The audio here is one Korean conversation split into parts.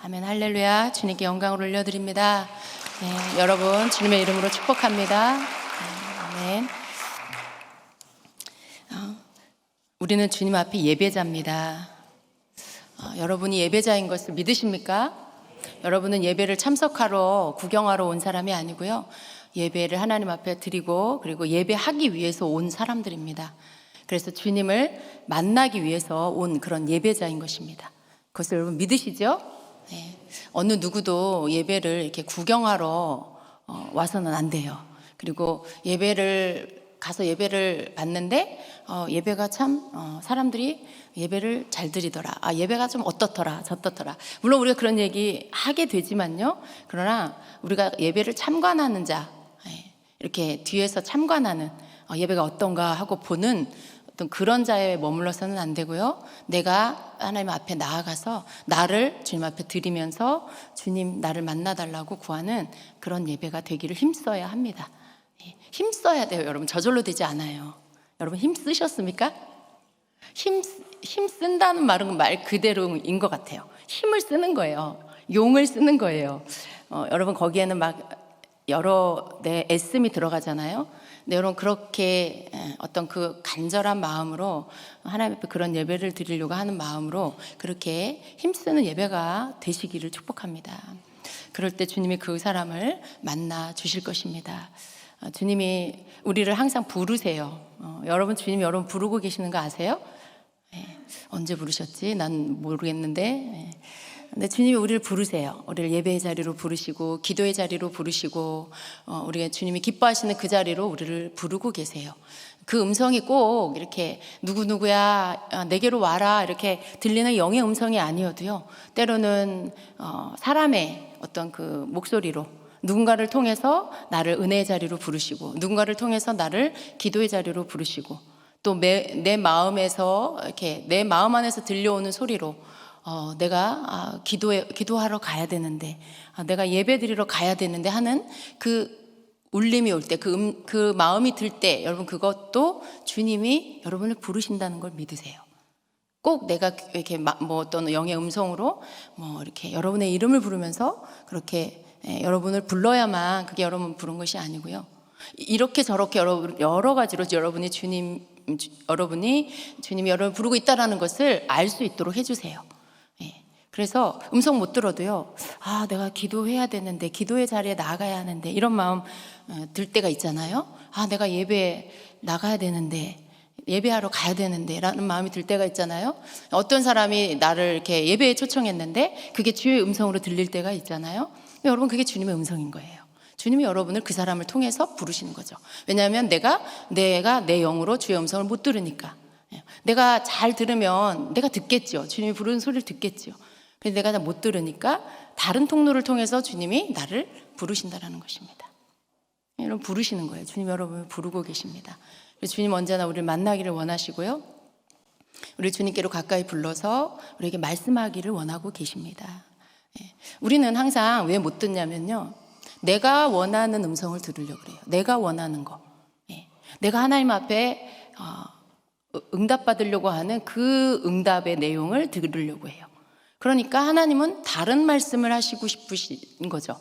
아멘, 할렐루야. 주님께 영광을 올려드립니다. 네, 여러분 주님의 이름으로 축복합니다. 아멘. 우리는 주님 앞에 예배자입니다. 여러분이 예배자인 것을 믿으십니까? 여러분은 예배를 참석하러 구경하러 온 사람이 아니고요, 예배를 하나님 앞에 드리고 그리고 예배하기 위해서 온 사람들입니다. 그래서 주님을 만나기 위해서 온 그런 예배자인 것입니다. 그것을 여러분 믿으시죠? 네. 어느 누구도 예배를 이렇게 구경하러 와서는 안 돼요. 그리고 가서 예배를 봤는데 예배가 참 사람들이 예배를 잘 드리더라, 예배가 좀 어떻더라 저떻더라. 물론 우리가 그런 얘기 하게 되지만요, 그러나 우리가 예배를 참관하는 자, 이렇게 뒤에서 참관하는, 예배가 어떤가 하고 보는 어떤 그런 자에 머물러서는 안 되고요, 내가 하나님 앞에 나아가서 나를 주님 앞에 드리면서 주님 나를 만나달라고 구하는 그런 예배가 되기를 힘써야 합니다. 힘써야 돼요. 여러분 저절로 되지 않아요. 여러분 힘 쓰셨습니까? 힘 쓴다는 말은 말 그대로인 것 같아요. 힘을 쓰는 거예요. 용을 쓰는 거예요. 여러분 거기에는 막 여러 내 애씀이 들어가잖아요. 근데 여러분 그렇게 어떤 그 간절한 마음으로 하나님 앞에 그런 예배를 드리려고 하는 마음으로 그렇게 힘쓰는 예배가 되시기를 축복합니다. 그럴 때 주님이 그 사람을 만나 주실 것입니다. 주님이 우리를 항상 부르세요. 여러분 주님이 여러분 부르고 계시는 거 아세요? 언제 부르셨지? 난 모르겠는데. 근데 주님이 우리를 부르세요. 우리를 예배의 자리로 부르시고 기도의 자리로 부르시고 우리가 주님이 기뻐하시는 그 자리로 우리를 부르고 계세요. 그 음성이 꼭 이렇게 누구누구야 내게로 와라 이렇게 들리는 영의 음성이 아니어도요, 때로는 사람의 어떤 그 목소리로 누군가를 통해서 나를 은혜의 자리로 부르시고 누군가를 통해서 나를 기도의 자리로 부르시고 또 내 마음에서 이렇게 내 마음 안에서 들려오는 소리로 내가 기도하러 가야 되는데, 내가 예배 드리러 가야 되는데 하는 그 울림이 올 때, 그 마음이 들 때, 여러분 그것도 주님이 여러분을 부르신다는 걸 믿으세요. 꼭 내가 이렇게 뭐 어떤 영의 음성으로 뭐 이렇게 여러분의 이름을 부르면서 그렇게 여러분을 불러야만 그게 여러분 부른 것이 아니고요, 이렇게 저렇게 여러 가지로 주님이 여러분을 부르고 있다라는 것을 알 수 있도록 해주세요. 그래서 음성 못 들어도요, 내가 기도해야 되는데, 기도의 자리에 나가야 하는데, 이런 마음 들 때가 있잖아요. 내가 예배에 나가야 되는데, 예배하러 가야 되는데 라는 마음이 들 때가 있잖아요. 어떤 사람이 나를 이렇게 예배에 초청했는데 그게 주의 음성으로 들릴 때가 있잖아요. 여러분 그게 주님의 음성인 거예요. 주님이 여러분을 그 사람을 통해서 부르시는 거죠. 왜냐하면 내가 내 영으로 주의 음성을 못 들으니까. 내가 잘 들으면 내가 듣겠죠. 주님이 부르는 소리를 듣겠죠. 근데 내가 못 들으니까 다른 통로를 통해서 주님이 나를 부르신다라는 것입니다. 여러분 부르시는 거예요. 주님 여러분을 부르고 계십니다. 주님 언제나 우리를 만나기를 원하시고요, 우리 주님께로 가까이 불러서 우리에게 말씀하기를 원하고 계십니다. 우리는 항상 왜 못 듣냐면요, 내가 원하는 음성을 들으려고 그래요. 내가 원하는 거, 내가 하나님 앞에 응답받으려고 하는 그 응답의 내용을 들으려고 해요. 그러니까 하나님은 다른 말씀을 하시고 싶으신 거죠.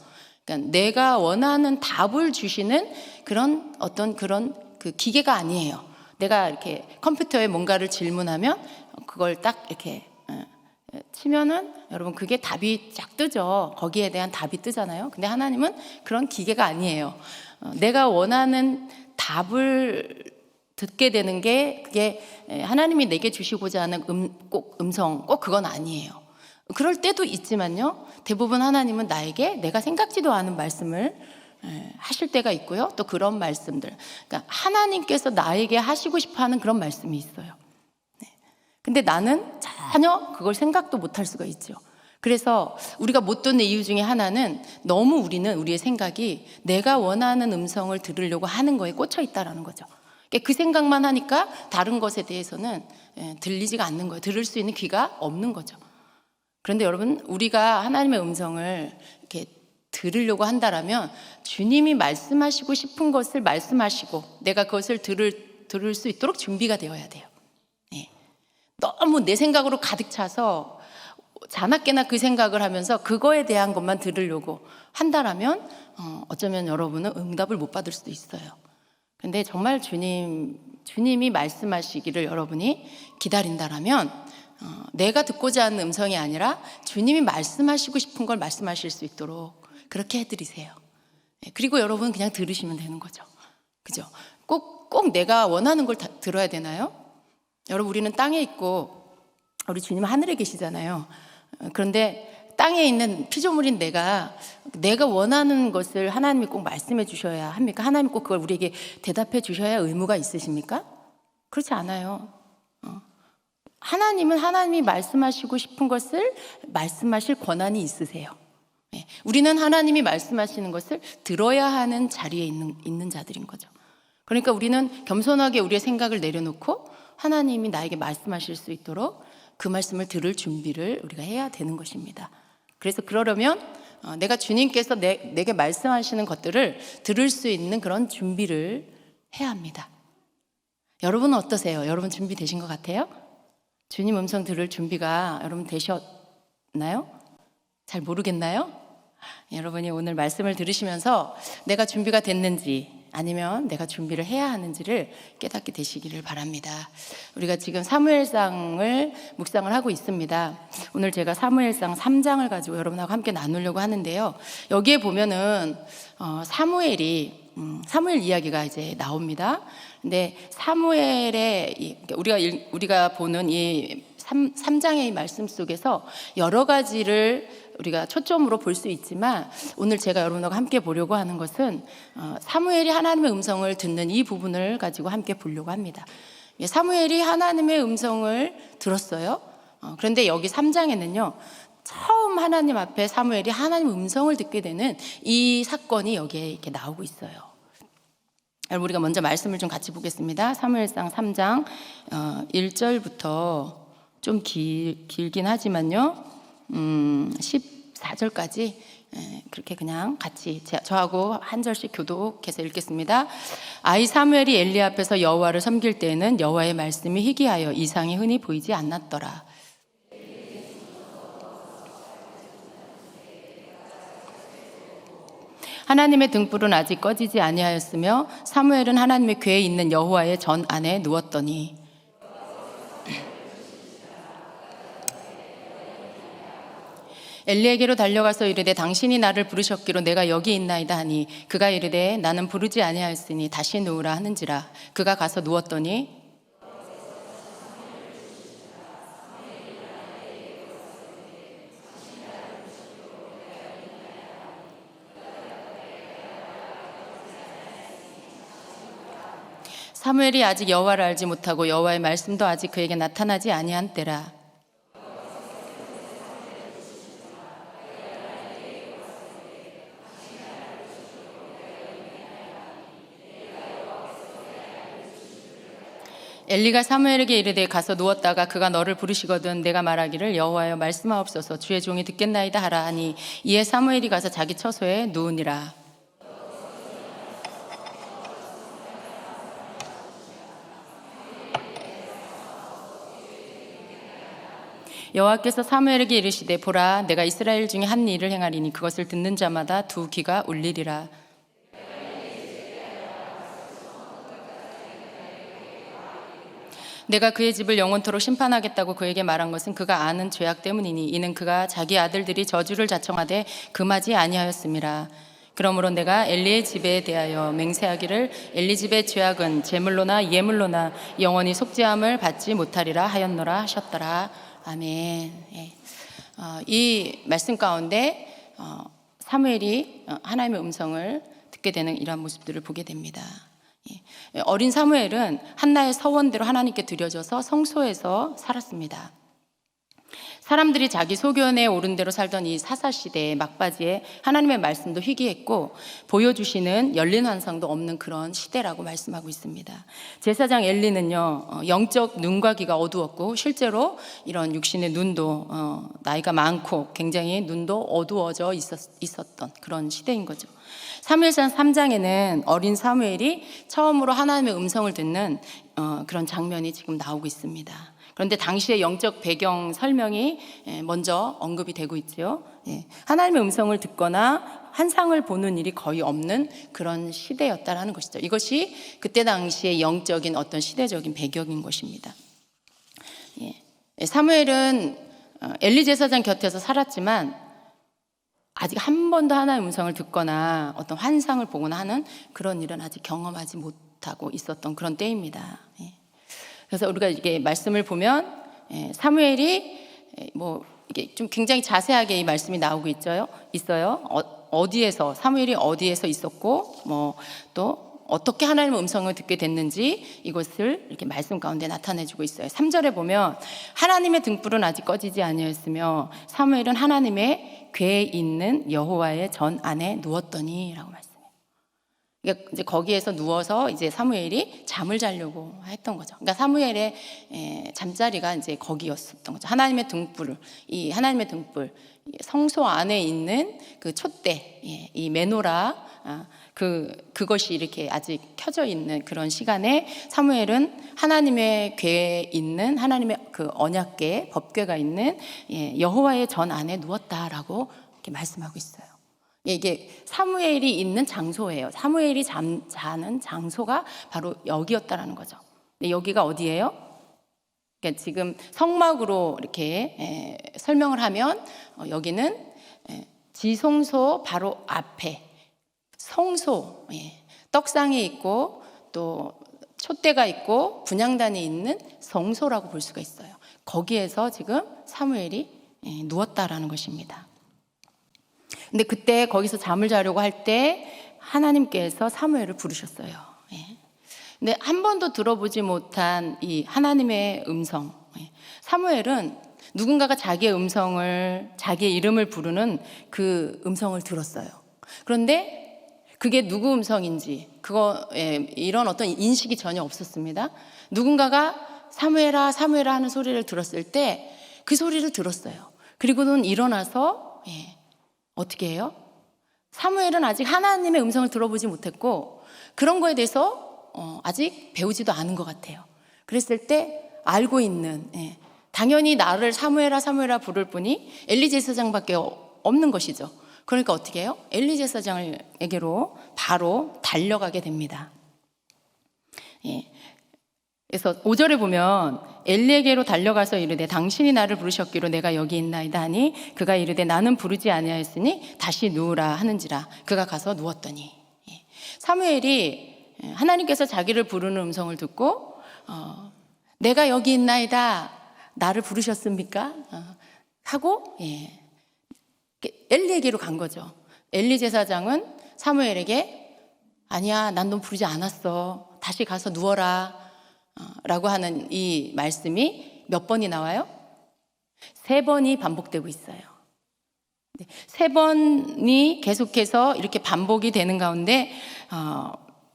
그러니까 내가 원하는 답을 주시는 그런 어떤 그런 그 기계가 아니에요. 내가 이렇게 컴퓨터에 뭔가를 질문하면 그걸 딱 이렇게 치면은 여러분 그게 답이 쫙 뜨죠. 거기에 대한 답이 뜨잖아요. 근데 하나님은 그런 기계가 아니에요. 내가 원하는 답을 듣게 되는 게 그게 하나님이 내게 주시고자 하는 꼭 음성, 꼭 그건 아니에요. 그럴 때도 있지만요, 대부분 하나님은 나에게 내가 생각지도 않은 말씀을 하실 때가 있고요, 또 그런 말씀들, 그러니까 하나님께서 나에게 하시고 싶어하는 그런 말씀이 있어요. 근데 나는 전혀 그걸 생각도 못할 수가 있죠. 그래서 우리가 못 듣는 이유 중에 하나는 너무 우리는 우리의 생각이 내가 원하는 음성을 들으려고 하는 거에 꽂혀 있다라는 거죠. 그 생각만 하니까 다른 것에 대해서는 들리지가 않는 거예요. 들을 수 있는 귀가 없는 거죠. 그런데 여러분 우리가 하나님의 음성을 이렇게 들으려고 한다라면 주님이 말씀하시고 싶은 것을 말씀하시고 내가 그것을 들을 수 있도록 준비가 되어야 돼요. 너무 내 생각으로 가득 차서 자나깨나 그 생각을 하면서 그거에 대한 것만 들으려고 한다라면 어쩌면 여러분은 응답을 못 받을 수도 있어요. 근데 정말 주님이 말씀하시기를 여러분이 기다린다라면 내가 듣고자 하는 음성이 아니라 주님이 말씀하시고 싶은 걸 말씀하실 수 있도록 그렇게 해드리세요. 그리고 여러분 그냥 들으시면 되는 거죠. 그죠? 꼭 내가 원하는 걸 들어야 되나요? 여러분, 우리는 땅에 있고 우리 주님은 하늘에 계시잖아요. 그런데 땅에 있는 피조물인 내가 원하는 것을 하나님이 꼭 말씀해 주셔야 합니까? 하나님이 꼭 그걸 우리에게 대답해 주셔야 의무가 있으십니까? 그렇지 않아요. 하나님은 하나님이 말씀하시고 싶은 것을 말씀하실 권한이 있으세요. 우리는 하나님이 말씀하시는 것을 들어야 하는 자리에 있는 자들인 거죠. 그러니까 우리는 겸손하게 우리의 생각을 내려놓고 하나님이 나에게 말씀하실 수 있도록 그 말씀을 들을 준비를 우리가 해야 되는 것입니다. 그래서 그러려면 내가 주님께서 내게 말씀하시는 것들을 들을 수 있는 그런 준비를 해야 합니다. 여러분은 어떠세요? 여러분 준비되신 것 같아요? 주님 음성 들을 준비가 여러분 되셨나요? 잘 모르겠나요? 여러분이 오늘 말씀을 들으시면서 내가 준비가 됐는지 아니면 내가 준비를 해야 하는지를 깨닫게 되시기를 바랍니다. 우리가 지금 사무엘상을 묵상을 하고 있습니다. 오늘 제가 사무엘상 3장을 가지고 여러분하고 함께 나누려고 하는데요. 여기에 보면은 사무엘 이야기가 이제 나옵니다. 근데 사무엘의 우리가 보는 이 3장의 말씀 속에서 여러 가지를 우리가 초점으로 볼 수 있지만 오늘 제가 여러분과 함께 보려고 하는 것은 사무엘이 하나님의 음성을 듣는 이 부분을 가지고 함께 보려고 합니다. 사무엘이 하나님의 음성을 들었어요. 그런데 여기 3장에는요. 처음 하나님 앞에 사무엘이 하나님의 음성을 듣게 되는 이 사건이 여기에 이렇게 나오고 있어요. 우리가 먼저 말씀을 좀 같이 보겠습니다. 사무엘상 3장 1절부터 좀 길긴 하지만요. 14절까지 그렇게 그냥 같이 저하고 한 절씩 교독해서 읽겠습니다. 아이 사무엘이 엘리 앞에서 여호와를 섬길 때에는 여호와의 말씀이 희귀하여 이상이 흔히 보이지 않았더라. 하나님의 등불은 아직 꺼지지 아니하였으며 사무엘은 하나님의 궤에 있는 여호와의 전 안에 누웠더니 엘리에게로 달려가서 이르되 당신이 나를 부르셨기로 내가 여기 있나이다 하니 그가 이르되 나는 부르지 아니하였으니 다시 누우라 하는지라. 그가 가서 누웠더니 사무엘이 아직 여호와를 알지 못하고 여호와의 말씀도 아직 그에게 나타나지 아니한 때라. 엘리가 사무엘에게 이르되 가서 누웠다가 그가 너를 부르시거든 내가 말하기를 여호와여 말씀하옵소서 주의 종이 듣겠나이다 하라 하니 이에 사무엘이 가서 자기 처소에 누우니라. 여호와께서 사무엘에게 이르시되 보라 내가 이스라엘 중에 한 일을 행하리니 그것을 듣는 자마다 두 귀가 울리리라. 내가 그의 집을 영원토록 심판하겠다고 그에게 말한 것은 그가 아는 죄악 때문이니 이는 그가 자기 아들들이 저주를 자청하되 금하지 아니하였음이라. 그러므로 내가 엘리의 집에 대하여 맹세하기를 엘리 집의 죄악은 제물로나 예물로나 영원히 속죄함을 받지 못하리라 하였노라 하셨더라. 아멘. 이 말씀 가운데 사무엘이 하나님의 음성을 듣게 되는 이러한 모습들을 보게 됩니다. 어린 사무엘은 한나의 서원대로 하나님께 드려져서 성소에서 살았습니다. 사람들이 자기 소견에 오른 대로 살던 이 사사시대의 막바지에 하나님의 말씀도 희귀했고 보여주시는 열린 환상도 없는 그런 시대라고 말씀하고 있습니다. 제사장 엘리는요 영적 눈과 귀가 어두웠고 실제로 이런 육신의 눈도 나이가 많고 굉장히 눈도 어두워져 있었던 그런 시대인 거죠. 사무엘상 3장에는 어린 사무엘이 처음으로 하나님의 음성을 듣는 그런 장면이 지금 나오고 있습니다. 그런데 당시의 영적 배경 설명이 먼저 언급이 되고 있죠. 하나님의 음성을 듣거나 환상을 보는 일이 거의 없는 그런 시대였다라는 것이죠. 이것이 그때 당시의 영적인 어떤 시대적인 배경인 것입니다. 사무엘은 엘리 제사장 곁에서 살았지만 아직 한 번도 하나님의 음성을 듣거나 어떤 환상을 보거나 하는 그런 일은 아직 경험하지 못하고 있었던 그런 때입니다. 그래서 우리가 이게 말씀을 보면 사무엘이 이게 좀 굉장히 자세하게 이 말씀이 나오고 있어요. 어디에서 사무엘이 어디에서 있었고 또 어떻게 하나님의 음성을 듣게 됐는지 이것을 이렇게 말씀 가운데 나타내주고 있어요. 3절에 보면 하나님의 등불은 아직 꺼지지 아니하였으며 사무엘은 하나님의 궤에 있는 여호와의 전 안에 누웠더니라고 말씀해요. 그러니까 이제 거기에서 누워서 이제 사무엘이 잠을 자려고 했던 거죠. 그러니까 사무엘의 잠자리가 이제 거기였었던 거죠. 하나님의 등불, 이 하나님의 등불, 성소 안에 있는 그 촛대, 이 메노라, 그것이 이렇게 아직 켜져 있는 그런 시간에 사무엘은 하나님의 궤에 있는 하나님의 그 언약궤, 법궤가 있는 여호와의 전 안에 누웠다라고 이렇게 말씀하고 있어요. 이게 사무엘이 있는 장소예요. 사무엘이 자는 장소가 바로 여기였다라는 거죠. 근데 여기가 어디예요? 그러니까 지금 성막으로 이렇게 설명을 하면 여기는 지성소 바로 앞에 성소, 떡상이 있고 또 촛대가 있고 분향단이 있는 성소라고 볼 수가 있어요. 거기에서 지금 사무엘이 누웠다라는 것입니다. 근데 그때 거기서 잠을 자려고 할 때 하나님께서 사무엘을 부르셨어요. 근데 한 번도 들어보지 못한 이 하나님의 음성. 사무엘은 누군가가 자기의 음성을, 자기의 이름을 부르는 그 음성을 들었어요. 그런데 그게 누구 음성인지 이런 어떤 인식이 전혀 없었습니다. 누군가가 사무엘아 사무엘아 하는 소리를 들었을 때 그 소리를 들었어요. 그리고는 일어나서 어떻게 해요? 사무엘은 아직 하나님의 음성을 들어보지 못했고 그런 거에 대해서 아직 배우지도 않은 것 같아요. 그랬을 때 알고 있는 당연히 나를 사무엘아 사무엘아 부를 분이 엘리 제사장밖에 없는 것이죠. 그러니까 어떻게 해요? 엘리 제사장에게로 바로 달려가게 됩니다. 그래서 5절에 보면 엘리에게로 달려가서 이르되 당신이 나를 부르셨기로 내가 여기 있나이다 하니 그가 이르되 나는 부르지 아니하였으니 다시 누우라 하는지라 그가 가서 누웠더니 사무엘이 하나님께서 자기를 부르는 음성을 듣고 내가 여기 있나이다 나를 부르셨습니까? 하고 엘리에게로 간 거죠. 엘리 제사장은 사무엘에게 아니야 난 너 부르지 않았어 다시 가서 누워라 라고 하는 이 말씀이 몇 번이 나와요? 3번이 반복되고 있어요. 3번이 계속해서 이렇게 반복이 되는 가운데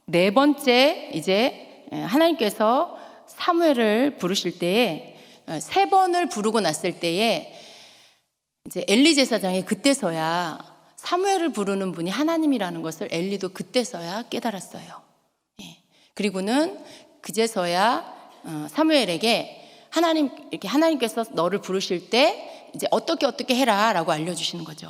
4번째 이제 하나님께서 사무엘을 부르실 때에 3번을 부르고 났을 때에 이제 엘리 제사장이 그때서야 사무엘을 부르는 분이 하나님이라는 것을 엘리도 그때서야 깨달았어요. 그리고는 그제서야 사무엘에게 하나님께서 너를 부르실 때 이제 어떻게 해라라고 알려주시는 거죠.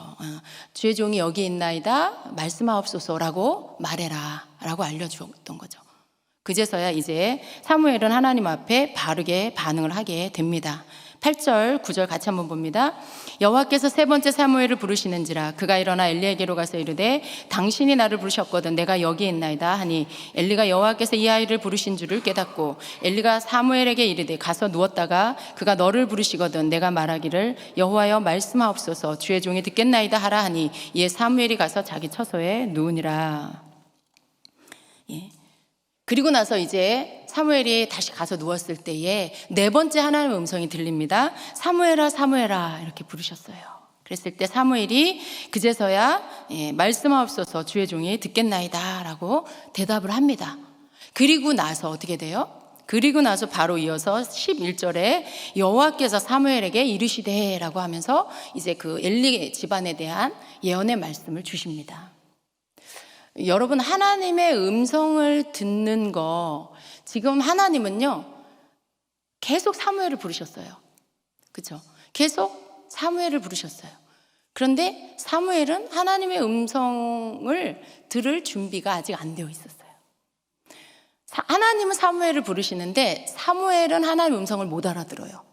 주의 종이 여기 있나이다 말씀하옵소서라고 말해라라고 알려주었던 거죠. 그제서야 이제 사무엘은 하나님 앞에 바르게 반응을 하게 됩니다. 8절, 9절 같이 한번 봅니다. 여호와께서 3번째 사무엘을 부르시는지라 그가 일어나 엘리에게로 가서 이르되 당신이 나를 부르셨거든 내가 여기 있나이다 하니 엘리가 여호와께서 이 아이를 부르신 줄을 깨닫고 엘리가 사무엘에게 이르되 가서 누웠다가 그가 너를 부르시거든 내가 말하기를 여호와여 말씀하옵소서 주의 종이 듣겠나이다 하라 하니 이에 사무엘이 가서 자기 처소에 누우니라. 그리고 나서 이제 사무엘이 다시 가서 누웠을 때에 4번째 하나님의 음성이 들립니다. 사무엘아 사무엘아 이렇게 부르셨어요. 그랬을 때 사무엘이 그제서야 말씀하옵소서 주의 종이 듣겠나이다 라고 대답을 합니다. 그리고 나서 어떻게 돼요? 그리고 나서 바로 이어서 11절에 여호와께서 사무엘에게 이르시되 라고 하면서 이제 그 엘리 집안에 대한 예언의 말씀을 주십니다. 여러분 하나님의 음성을 듣는 거 지금 하나님은요 계속 사무엘을 부르셨어요. 그렇죠? 계속 사무엘을 부르셨어요. 그런데 사무엘은 하나님의 음성을 들을 준비가 아직 안 되어 있었어요. 하나님은 사무엘을 부르시는데 사무엘은 하나님의 음성을 못 알아들어요.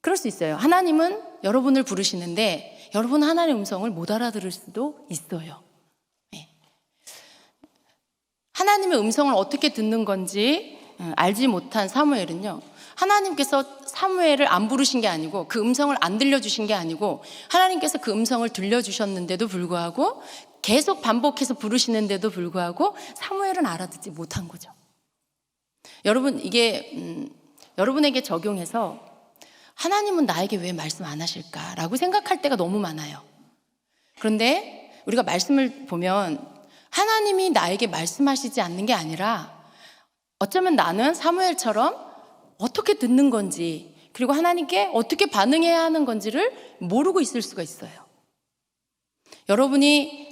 그럴 수 있어요. 하나님은 여러분을 부르시는데 여러분은 하나님의 음성을 못 알아들을 수도 있어요. 하나님의 음성을 어떻게 듣는 건지 알지 못한 사무엘은요, 하나님께서 사무엘을 안 부르신 게 아니고 그 음성을 안 들려주신 게 아니고 하나님께서 그 음성을 들려주셨는데도 불구하고 계속 반복해서 부르시는데도 불구하고 사무엘은 알아듣지 못한 거죠. 여러분, 이게 여러분에게 적용해서 하나님은 나에게 왜 말씀 안 하실까라고 생각할 때가 너무 많아요. 그런데 우리가 말씀을 보면 하나님이 나에게 말씀하시지 않는 게 아니라 어쩌면 나는 사무엘처럼 어떻게 듣는 건지, 그리고 하나님께 어떻게 반응해야 하는 건지를 모르고 있을 수가 있어요. 여러분이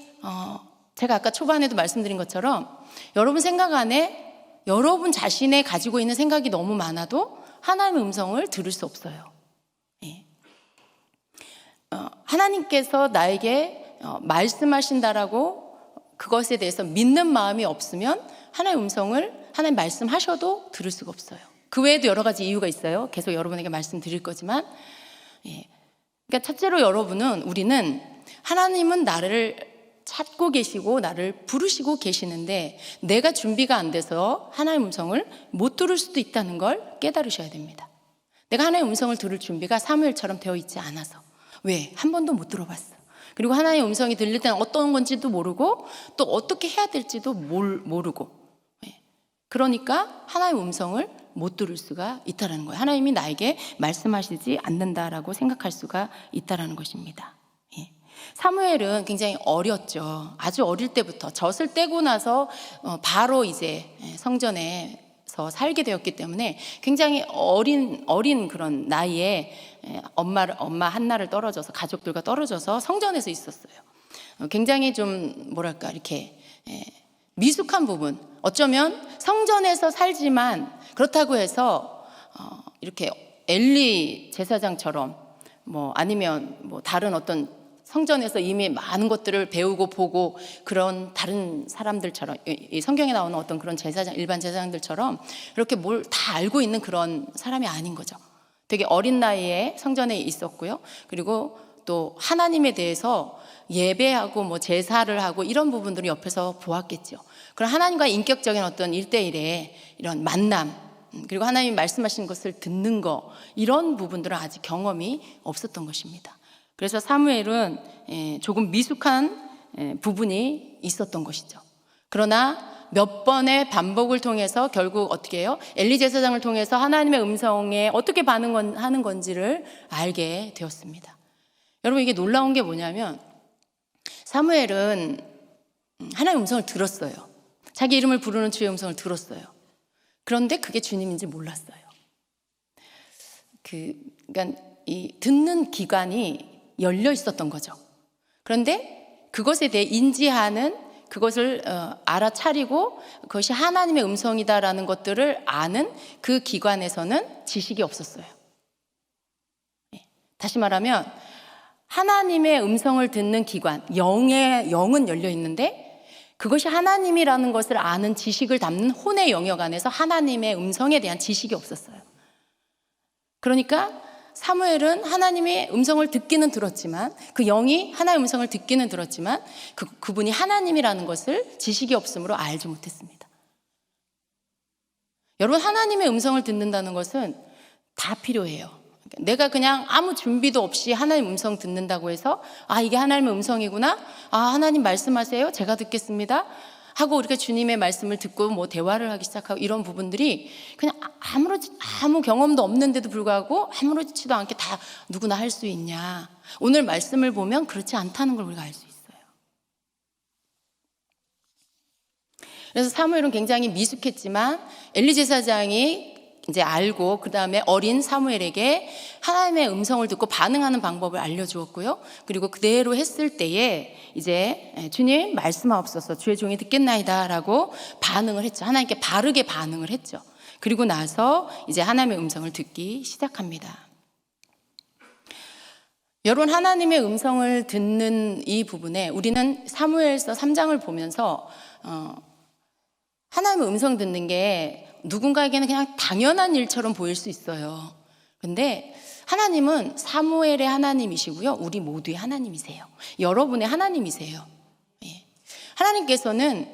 제가 아까 초반에도 말씀드린 것처럼 여러분 생각 안에 여러분 자신의 가지고 있는 생각이 너무 많아도 하나님의 음성을 들을 수 없어요. 하나님께서 나에게 말씀하신다라고 그것에 대해서 믿는 마음이 없으면 하나님의 음성을 하나님 말씀하셔도 들을 수가 없어요. 그 외에도 여러 가지 이유가 있어요. 계속 여러분에게 말씀드릴 거지만, 그러니까 첫째로 우리는 하나님은 나를 찾고 계시고 나를 부르시고 계시는데 내가 준비가 안 돼서 하나님의 음성을 못 들을 수도 있다는 걸 깨달으셔야 됩니다. 내가 하나님의 음성을 들을 준비가 사무엘처럼 되어 있지 않아서. 왜? 한 번도 못 들어봤어. 그리고 하나님의 음성이 들릴 때는 어떤 건지도 모르고 또 어떻게 해야 될지도 모르고, 그러니까 하나님의 음성을 못 들을 수가 있다는 거예요. 하나님이 나에게 말씀하시지 않는다라고 생각할 수가 있다는 것입니다. 사무엘은 굉장히 어렸죠. 아주 어릴 때부터 젖을 떼고 나서 바로 이제 성전에서 살게 되었기 때문에 굉장히 어린 그런 나이에 엄마 한나를 떨어져서 가족들과 떨어져서 성전에서 있었어요. 굉장히 좀 뭐랄까 이렇게 미숙한 부분, 어쩌면 성전에서 살지만 그렇다고 해서 이렇게 엘리 제사장처럼 아니면 다른 어떤 성전에서 이미 많은 것들을 배우고 보고 그런 다른 사람들처럼, 이 성경에 나오는 어떤 그런 일반 제사장들처럼 이렇게 뭘 다 알고 있는 그런 사람이 아닌 거죠. 되게 어린 나이에 성전에 있었고요. 그리고 또 하나님에 대해서 예배하고 제사를 하고 이런 부분들을 옆에서 보았겠죠. 그런 하나님과의 인격적인 어떤 1대1의 이런 만남, 그리고 하나님이 말씀하시는 것을 듣는 거, 이런 부분들은 아직 경험이 없었던 것입니다. 그래서 사무엘은 조금 미숙한 부분이 있었던 것이죠. 그러나 몇 번의 반복을 통해서 결국 어떻게 해요? 엘리 제사장을 통해서 하나님의 음성에 어떻게 반응하는 건지를 알게 되었습니다. 여러분, 이게 놀라운 게 뭐냐면 사무엘은 하나님의 음성을 들었어요. 자기 이름을 부르는 주의 음성을 들었어요. 그런데 그게 주님인지 몰랐어요. 그러니까 이 듣는 기관이 열려 있었던 거죠. 그런데 그것에 대해 인지하는, 그것을 알아차리고 그것이 하나님의 음성이다라는 것들을 아는 그 기관에서는 지식이 없었어요. 다시 말하면 하나님의 음성을 듣는 기관, 영은 열려 있는데 그것이 하나님이라는 것을 아는 지식을 담는 혼의 영역 안에서 하나님의 음성에 대한 지식이 없었어요. 그러니까 사무엘은 하나님의 음성을 듣기는 들었지만, 그 영이 하나님의 음성을 듣기는 들었지만 그분이 하나님이라는 것을 지식이 없으므로 알지 못했습니다. 여러분, 하나님의 음성을 듣는다는 것은 다 필요해요. 내가 그냥 아무 준비도 없이 하나님 음성 듣는다고 해서 이게 하나님의 음성이구나, 하나님 말씀하세요, 제가 듣겠습니다 하고 우리가 주님의 말씀을 듣고 대화를 하기 시작하고, 이런 부분들이 그냥 아무 경험도 없는데도 불구하고 아무렇지도 않게 다 누구나 할 수 있냐, 오늘 말씀을 보면 그렇지 않다는 걸 우리가 알 수 있어요. 그래서 사무엘은 굉장히 미숙했지만 엘리 제사장이 이제 알고 그 다음에 어린 사무엘에게 하나님의 음성을 듣고 반응하는 방법을 알려주었고요. 그리고 그대로 했을 때에 이제 주님 말씀하옵소서, 주의 종이 듣겠나이다 라고 반응을 했죠. 하나님께 바르게 반응을 했죠. 그리고 나서 이제 하나님의 음성을 듣기 시작합니다. 여러분, 하나님의 음성을 듣는 이 부분에 우리는 사무엘서 3장을 보면서 하나님의 음성 듣는 게 누군가에게는 그냥 당연한 일처럼 보일 수 있어요. 그런데 하나님은 사무엘의 하나님이시고요, 우리 모두의 하나님이세요. 여러분의 하나님이세요. 하나님께서는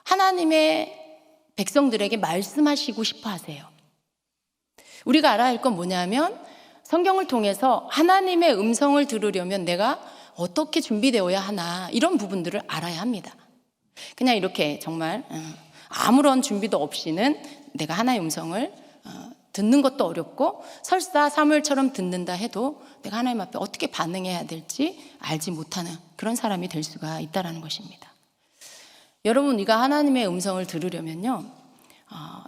하나님의 백성들에게 말씀하시고 싶어 하세요. 우리가 알아야 할 건 뭐냐면, 성경을 통해서 하나님의 음성을 들으려면 내가 어떻게 준비되어야 하나, 이런 부분들을 알아야 합니다. 그냥 이렇게 정말 아무런 준비도 없이는 내가 하나님의 음성을 듣는 것도 어렵고, 설사 사무엘처럼 듣는다 해도 내가 하나님 앞에 어떻게 반응해야 될지 알지 못하는 그런 사람이 될 수가 있다는 것입니다. 여러분, 우리가 하나님의 음성을 들으려면요,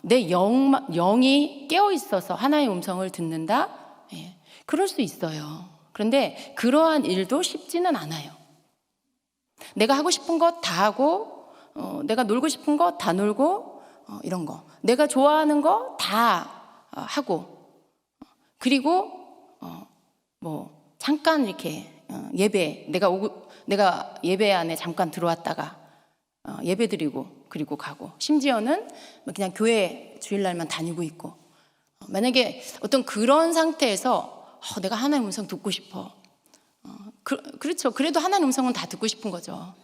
내 영이 깨어 있어서 하나님의 음성을 듣는다? 그럴 수 있어요. 그런데 그러한 일도 쉽지는 않아요. 내가 하고 싶은 것 다 하고, 내가 놀고 싶은 거 다 놀고, 이런 거, 내가 좋아하는 거 다 하고, 그리고 뭐 잠깐 이렇게 예배, 내가 예배 안에 잠깐 들어왔다가 예배 드리고 그리고 가고, 심지어는 그냥 교회 주일날만 다니고 있고, 만약에 어떤 그런 상태에서 내가 하나님의 음성 듣고 싶어, 그렇죠. 그래도 하나님의 음성은 다 듣고 싶은 거죠.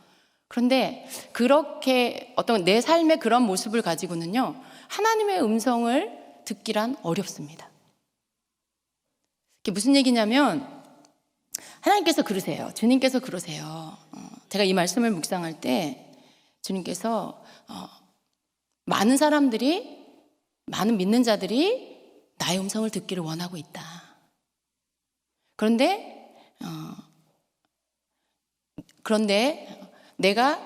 그런데 그렇게 어떤 내 삶의 그런 모습을 가지고는요, 하나님의 음성을 듣기란 어렵습니다. 이게 무슨 얘기냐면, 하나님께서 그러세요. 주님께서 그러세요. 제가 이 말씀을 묵상할 때 주님께서 많은 사람들이, 많은 믿는 자들이 나의 음성을 듣기를 원하고 있다. 그런데 내가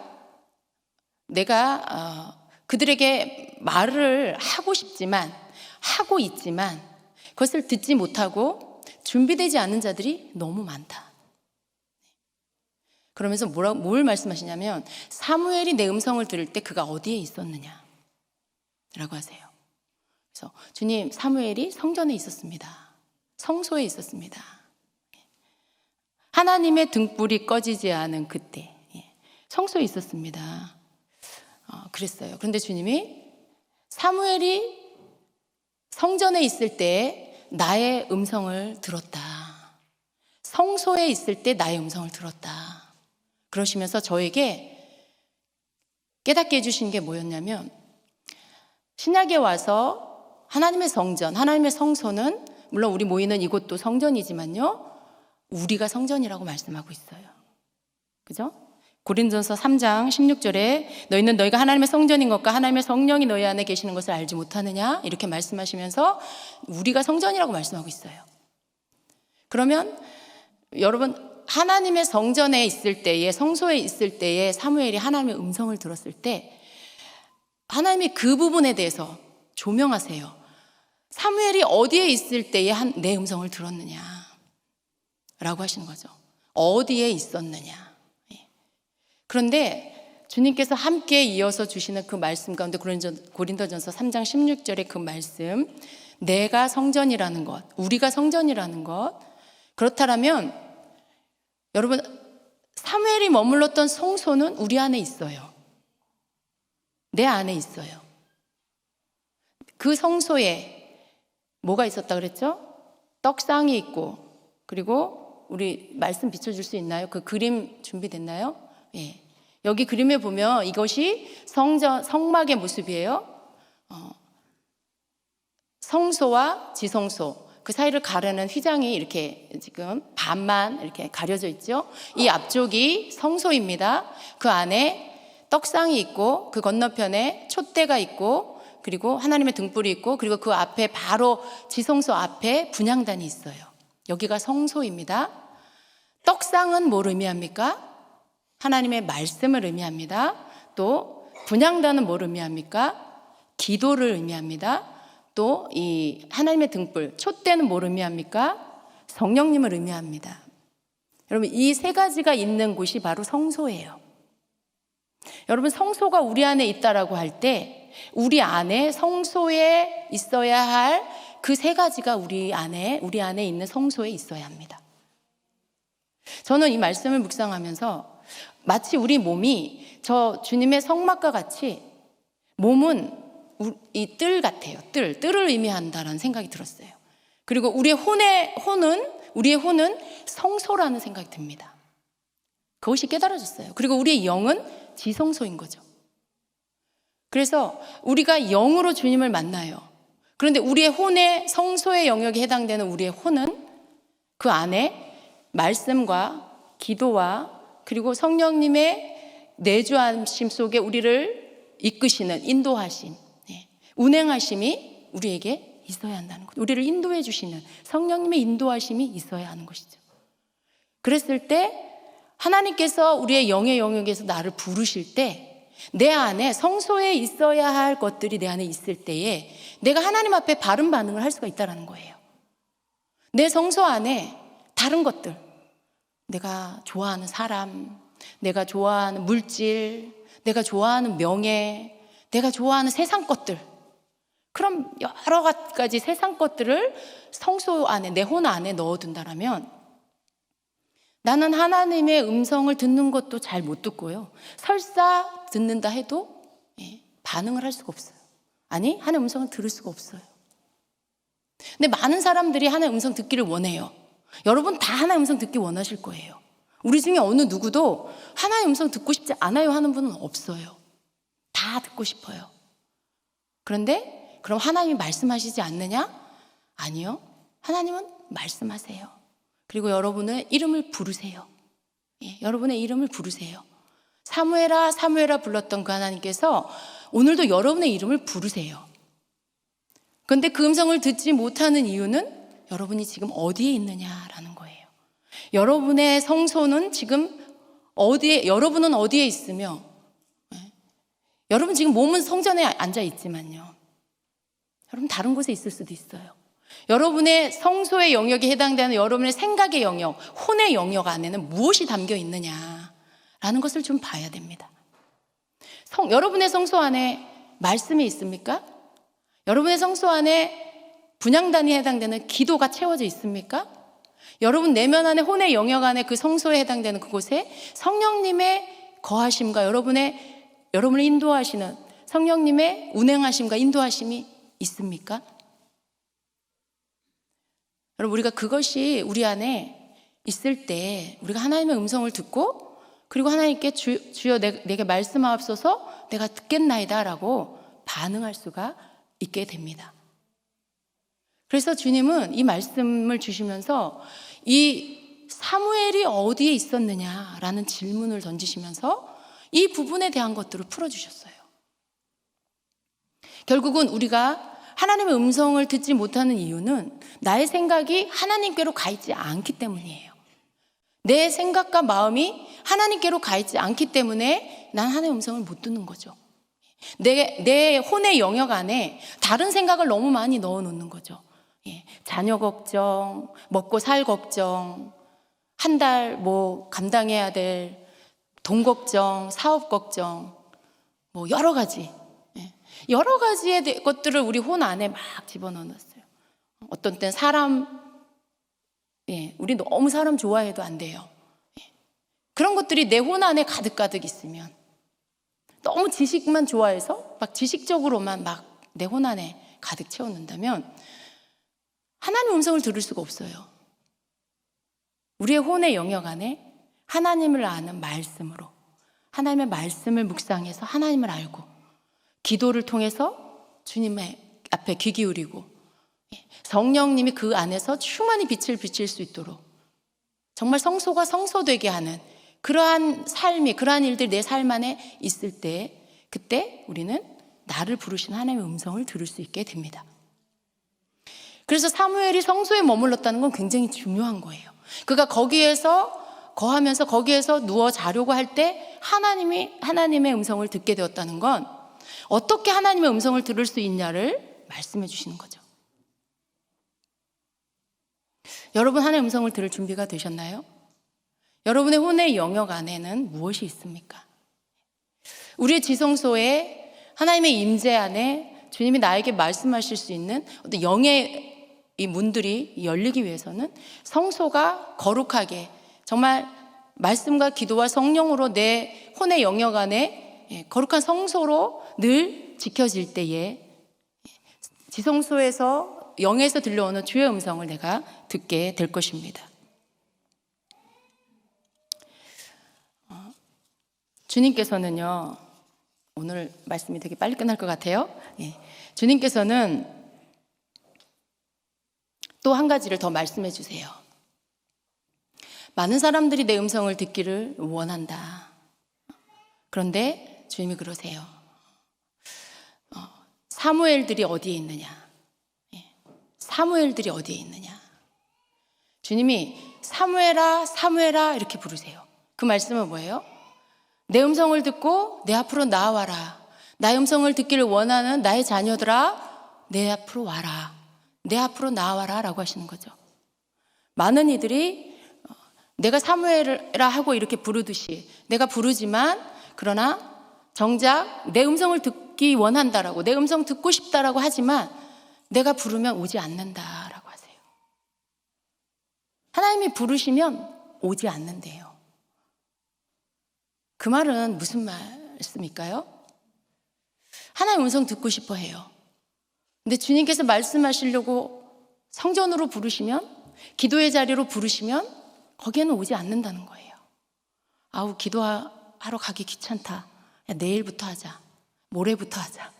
그들에게 말을 하고 싶지만, 하고 있지만 그것을 듣지 못하고 준비되지 않은 자들이 너무 많다. 그러면서 뭘 말씀하시냐면, 사무엘이 내 음성을 들을 때 그가 어디에 있었느냐 라고 하세요. 그래서 주님, 사무엘이 성전에 있었습니다. 성소에 있었습니다. 하나님의 등불이 꺼지지 않은 그때 성소에 있었습니다. 그랬어요. 그런데 주님이, 사무엘이 성전에 있을 때 나의 음성을 들었다. 성소에 있을 때 나의 음성을 들었다. 그러시면서 저에게 깨닫게 해주신 게 뭐였냐면, 신약에 와서 하나님의 성전, 하나님의 성소는 물론 우리 모이는 이곳도 성전이지만요, 우리가 성전이라고 말씀하고 있어요. 그죠? 고린도전서 3장 16절에 너희는 너희가 하나님의 성전인 것과 하나님의 성령이 너희 안에 계시는 것을 알지 못하느냐, 이렇게 말씀하시면서 우리가 성전이라고 말씀하고 있어요. 그러면 여러분, 하나님의 성전에 있을 때에, 성소에 있을 때에 사무엘이 하나님의 음성을 들었을 때 하나님이 그 부분에 대해서 조명하세요. 사무엘이 어디에 있을 때에 내 음성을 들었느냐 라고 하시는 거죠. 어디에 있었느냐. 그런데 주님께서 함께 이어서 주시는 그 말씀 가운데, 고린도전서 3장 16절의 그 말씀, 내가 성전이라는 것, 우리가 성전이라는 것, 그렇다면 여러분, 사무엘이 머물렀던 성소는 우리 안에 있어요. 내 안에 있어요. 그 성소에 뭐가 있었다 그랬죠? 떡상이 있고, 그리고 우리 말씀 비춰줄 수 있나요? 그 그림 준비됐나요? 예. 여기 그림에 보면 이것이 성막의 모습이에요. 성소와 지성소, 그 사이를 가르는 휘장이 이렇게 지금 반만 이렇게 가려져 있죠. 이 앞쪽이 성소입니다. 그 안에 떡상이 있고, 그 건너편에 촛대가 있고, 그리고 하나님의 등불이 있고, 그리고 그 앞에 바로 지성소 앞에 분향단이 있어요. 여기가 성소입니다. 떡상은 뭘 의미합니까? 하나님의 말씀을 의미합니다. 또 분향단은 뭘 의미합니까? 기도를 의미합니다. 또 이 하나님의 등불, 촛대는 뭘 의미합니까? 성령님을 의미합니다. 여러분, 이 세 가지가 있는 곳이 바로 성소예요. 여러분, 성소가 우리 안에 있다라고 할 때 우리 안에 성소에 있어야 할 그 세 가지가 우리 안에 있는 성소에 있어야 합니다. 저는 이 말씀을 묵상하면서 마치 우리 몸이 저 주님의 성막과 같이 몸은 이 뜰 같아요. 뜰을 의미한다라는 생각이 들었어요. 그리고 우리의 혼은 성소라는 생각이 듭니다. 그것이 깨달아졌어요. 그리고 우리의 영은 지성소인 거죠. 그래서 우리가 영으로 주님을 만나요. 그런데 우리의 혼의 성소의 영역에 해당되는 우리의 혼은 그 안에 말씀과 기도와 그리고 성령님의 내주하심 속에 우리를 이끄시는 인도하심, 운행하심이 우리에게 있어야 한다는 것. 우리를 인도해 주시는 성령님의 인도하심이 있어야 하는 것이죠. 그랬을 때 하나님께서 우리의 영의 영역에서 나를 부르실 때 내 안에 성소에 있어야 할 것들이 내 안에 있을 때에 내가 하나님 앞에 바른 반응을 할 수가 있다는 거예요. 내 성소 안에 다른 것들, 내가 좋아하는 사람, 내가 좋아하는 물질, 내가 좋아하는 명예, 내가 좋아하는 세상 것들, 그럼 여러 가지 세상 것들을 성소 안에, 내 혼 안에 넣어둔다라면 나는 하나님의 음성을 듣는 것도 잘 못 듣고요. 설사 듣는다 해도 반응을 할 수가 없어요. 아니, 하나님의 음성을 들을 수가 없어요. 근데 많은 사람들이 하나님의 음성 듣기를 원해요. 여러분 다 하나님의 음성 듣기 원하실 거예요. 우리 중에 어느 누구도 하나님의 음성 듣고 싶지 않아요 하는 분은 없어요. 다 듣고 싶어요. 그런데 그럼 하나님이 말씀하시지 않느냐? 아니요. 하나님은 말씀하세요. 그리고 여러분의 이름을 부르세요. 여러분의 이름을 부르세요. 사무엘아 사무엘아 불렀던 그 하나님께서 오늘도 여러분의 이름을 부르세요. 그런데 그 음성을 듣지 못하는 이유는 여러분이 지금 어디에 있느냐라는 거예요. 여러분의 성소는 지금 여러분은 어디에 있으며, 여러분 지금 몸은 성전에 앉아 있지만요. 여러분 다른 곳에 있을 수도 있어요. 여러분의 성소의 영역에 해당되는 여러분의 생각의 영역, 혼의 영역 안에는 무엇이 담겨 있느냐라는 것을 좀 봐야 됩니다. 여러분의 성소 안에 말씀이 있습니까? 여러분의 성소 안에 분향단이 해당되는 기도가 채워져 있습니까? 여러분 내면 안에 혼의 영역 안에 그 성소에 해당되는 그곳에 성령님의 거하심과 여러분을 인도하시는 성령님의 운행하심과 인도하심이 있습니까? 여러분 우리가 그것이 우리 안에 있을 때 우리가 하나님의 음성을 듣고 그리고 하나님께 주여 내게 말씀하옵소서 내가 듣겠나이다 라고 반응할 수가 있게 됩니다. 그래서 주님은 이 말씀을 주시면서 이 사무엘이 어디에 있었느냐라는 질문을 던지시면서 이 부분에 대한 것들을 풀어주셨어요. 결국은 우리가 하나님의 음성을 듣지 못하는 이유는 나의 생각이 하나님께로 가 있지 않기 때문이에요. 내 생각과 마음이 하나님께로 가 있지 않기 때문에 난 하나님의 음성을 못 듣는 거죠. 내 혼의 영역 안에 다른 생각을 너무 많이 넣어놓는 거죠. 자녀 걱정, 먹고 살 걱정, 한 달 감당해야 될 돈 걱정, 사업 걱정, 여러 가지의 것들을 우리 혼 안에 막 집어넣어놨어요. 어떤 때는 우리 너무 사람 좋아해도 안 돼요. 그런 것들이 내 혼 안에 가득가득 있으면 너무 지식만 좋아해서 막 지식적으로만 막 내 혼 안에 가득 채워놓는다면 하나님 음성을 들을 수가 없어요. 우리의 혼의 영역 안에 하나님을 아는 말씀으로 하나님의 말씀을 묵상해서 하나님을 알고 기도를 통해서 주님의 앞에 귀 기울이고 성령님이 그 안에서 충만히 빛을 비칠 수 있도록 정말 성소가 성소되게 하는 그러한 그러한 일들이 내 삶 안에 있을 때 그때 우리는 나를 부르신 하나님의 음성을 들을 수 있게 됩니다. 그래서 사무엘이 성소에 머물렀다는 건 굉장히 중요한 거예요. 그가 거기에서 거하면서 거기에서 누워 자려고 할 때 하나님의 음성을 듣게 되었다는 건 어떻게 하나님의 음성을 들을 수 있냐를 말씀해 주시는 거죠. 여러분 하나님의 음성을 들을 준비가 되셨나요? 여러분의 혼의 영역 안에는 무엇이 있습니까? 우리의 지성소에 하나님의 임재 안에 주님이 나에게 말씀하실 수 있는 어떤 영의 이 문들이 열리기 위해서는 성소가 거룩하게 정말 말씀과 기도와 성령으로 내 혼의 영역 안에 거룩한 성소로 늘 지켜질 때에 지성소에서 영에서 들려오는 주의 음성을 내가 듣게 될 것입니다. 주님께서는요, 오늘 말씀이 되게 빨리 끝날 것 같아요. 주님께서는 또 한 가지를 더 말씀해 주세요. 많은 사람들이 내 음성을 듣기를 원한다. 그런데 주님이 그러세요. 사무엘들이 어디에 있느냐? 사무엘들이 어디에 있느냐? 주님이 사무엘아, 사무엘아 이렇게 부르세요. 그 말씀은 뭐예요? 내 음성을 듣고 내 앞으로 나와라. 나의 음성을 듣기를 원하는 나의 자녀들아, 내 앞으로 와라. 내 앞으로 나와라 라고 하시는 거죠. 많은 이들이 내가 사무엘이라 하고 이렇게 부르듯이 내가 부르지만 그러나 정작 내 음성을 듣기 원한다라고 내 음성 듣고 싶다라고 하지만 내가 부르면 오지 않는다라고 하세요. 하나님이 부르시면 오지 않는데요. 그 말은 무슨 말씀일까요? 하나님 음성 듣고 싶어 해요. 근데 주님께서 말씀하시려고 성전으로 부르시면, 기도의 자리로 부르시면 거기에는 오지 않는다는 거예요. 아우, 기도하러 가기 귀찮다. 야, 내일부터 하자. 모레부터 하자.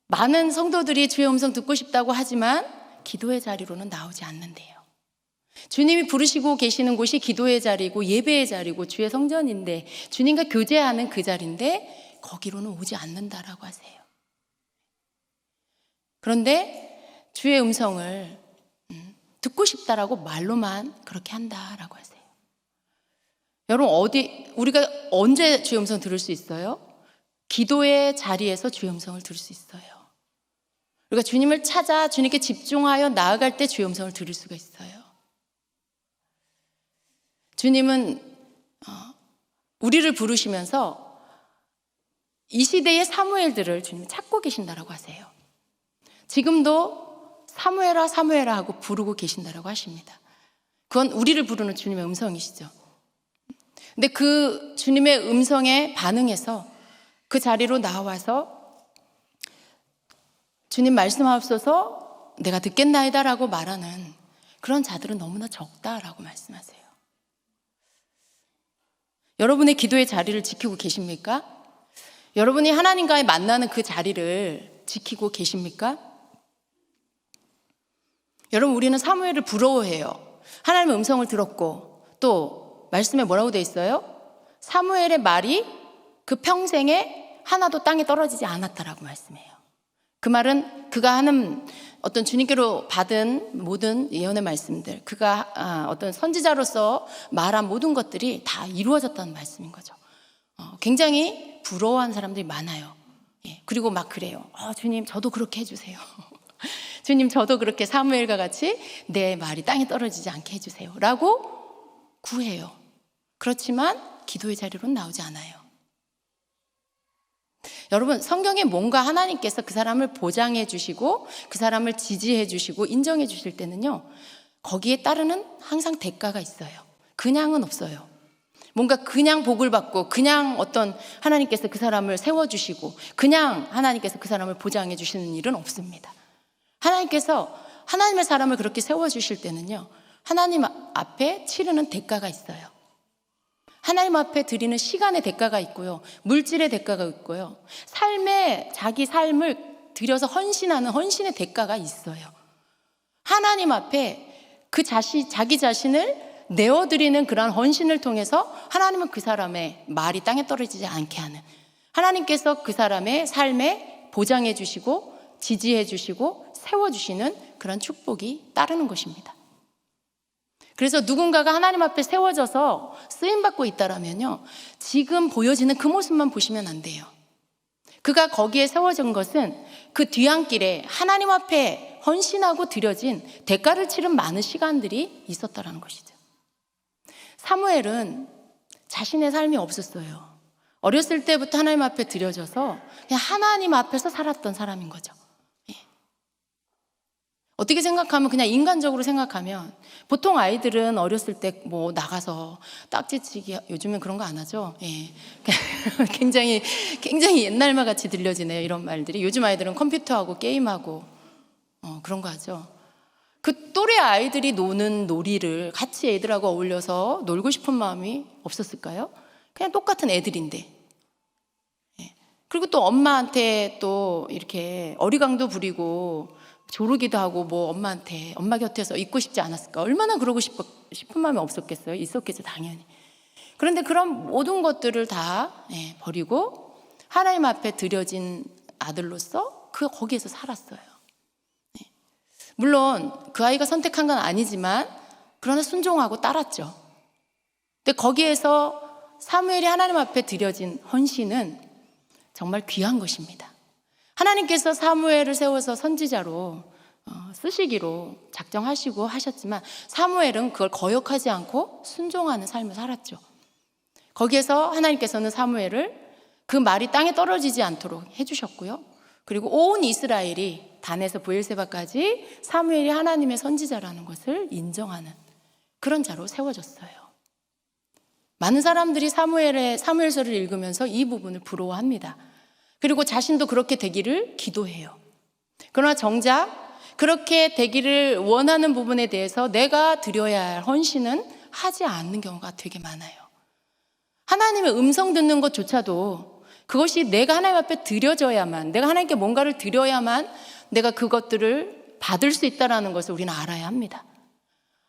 많은 성도들이 주의 음성 듣고 싶다고 하지만 기도의 자리로는 나오지 않는데요. 주님이 부르시고 계시는 곳이 기도의 자리고 예배의 자리고 주의 성전인데, 주님과 교제하는 그 자리인데 거기로는 오지 않는다라고 하세요. 그런데 주의 음성을 듣고 싶다라고 말로만 그렇게 한다라고 하세요. 여러분, 우리가 언제 주의 음성 들을 수 있어요? 기도의 자리에서 주의 음성을 들을 수 있어요. 우리가 주님을 찾아 주님께 집중하여 나아갈 때 주의 음성을 들을 수가 있어요. 주님은 우리를 부르시면서 이 시대의 사무엘들을 주님이 찾고 계신다라고 하세요. 지금도 사무엘아 사무엘아 하고 부르고 계신다라고 하십니다. 그건 우리를 부르는 주님의 음성이시죠. 근데 그 주님의 음성에 반응해서 그 자리로 나와서 주님 말씀하옵소서 내가 듣겠나이다라고 말하는 그런 자들은 너무나 적다라고 말씀하세요. 여러분의 기도의 자리를 지키고 계십니까? 여러분이 하나님과의 만나는 그 자리를 지키고 계십니까? 여러분, 우리는 사무엘을 부러워해요. 하나님의 음성을 들었고 또 말씀에 뭐라고 돼 있어요? 사무엘의 말이 그 평생에 하나도 땅에 떨어지지 않았다라고 말씀해요. 그 말은 그가 하는 어떤 주님께로 받은 모든 예언의 말씀들, 그가 어떤 선지자로서 말한 모든 것들이 다 이루어졌다는 말씀인 거죠. 굉장히 부러워하는 사람들이 많아요. 그리고 막 그래요. 주님, 저도 그렇게 해주세요. 주님, 저도 그렇게 사무엘과 같이 내 말이 땅에 떨어지지 않게 해주세요 라고 구해요. 그렇지만 기도의 자리로는 나오지 않아요. 여러분, 성경에 뭔가 하나님께서 그 사람을 보장해 주시고 그 사람을 지지해 주시고 인정해 주실 때는요, 거기에 따르는 항상 대가가 있어요. 그냥은 없어요. 뭔가 그냥 복을 받고 그냥 어떤 하나님께서 그 사람을 세워주시고 그냥 하나님께서 그 사람을 보장해 주시는 일은 없습니다. 하나님께서 하나님의 사람을 그렇게 세워주실 때는요, 하나님 앞에 치르는 대가가 있어요. 하나님 앞에 드리는 시간의 대가가 있고요, 물질의 대가가 있고요, 자기 삶을 들여서 헌신하는 헌신의 대가가 있어요. 하나님 앞에 자기 자신을 내어드리는 그런 헌신을 통해서 하나님은 그 사람의 말이 땅에 떨어지지 않게 하는, 하나님께서 그 사람의 삶에 보장해 주시고 지지해 주시고 세워주시는 그런 축복이 따르는 것입니다. 그래서 누군가가 하나님 앞에 세워져서 쓰임받고 있다라면요, 지금 보여지는 그 모습만 보시면 안 돼요. 그가 거기에 세워진 것은 그 뒤안길에 하나님 앞에 헌신하고 드려진 대가를 치른 많은 시간들이 있었다라는 것이죠. 사무엘은 자신의 삶이 없었어요. 어렸을 때부터 하나님 앞에 드려져서 그냥 하나님 앞에서 살았던 사람인 거죠. 어떻게 생각하면, 그냥 인간적으로 생각하면, 보통 아이들은 어렸을 때 뭐 나가서 딱지치기, 요즘엔 그런 거 안 하죠. 예. 굉장히 옛날말 같이 들려지네요, 이런 말들이. 요즘 아이들은 컴퓨터하고 게임하고 그런 거 하죠. 그 또래 아이들이 노는 놀이를 같이 애들하고 어울려서 놀고 싶은 마음이 없었을까요? 그냥 똑같은 애들인데. 예. 그리고 또 엄마한테 또 이렇게 어리광도 부리고 조르기도 하고, 뭐 엄마 곁에서 있고 싶지 않았을까? 얼마나 그러고 싶은 마음이 없었겠어요? 있었겠죠, 당연히. 그런데 그런 모든 것들을 다 버리고 하나님 앞에 드려진 아들로서 거기에서 살았어요. 물론 그 아이가 선택한 건 아니지만 그러나 순종하고 따랐죠. 근데 거기에서 사무엘이 하나님 앞에 드려진 헌신은 정말 귀한 것입니다. 하나님께서 사무엘을 세워서 선지자로 쓰시기로 작정하시고 하셨지만 사무엘은 그걸 거역하지 않고 순종하는 삶을 살았죠. 거기에서 하나님께서는 사무엘을 그 말이 땅에 떨어지지 않도록 해주셨고요. 그리고 온 이스라엘이 단에서 브엘세바까지 사무엘이 하나님의 선지자라는 것을 인정하는 그런 자로 세워졌어요. 많은 사람들이 사무엘서를 읽으면서 이 부분을 부러워합니다. 그리고 자신도 그렇게 되기를 기도해요. 그러나 정작 그렇게 되기를 원하는 부분에 대해서 내가 드려야 할 헌신은 하지 않는 경우가 되게 많아요. 하나님의 음성 듣는 것조차도 그것이 내가 하나님 앞에 드려져야만, 내가 하나님께 뭔가를 드려야만 내가 그것들을 받을 수 있다는 것을 우리는 알아야 합니다.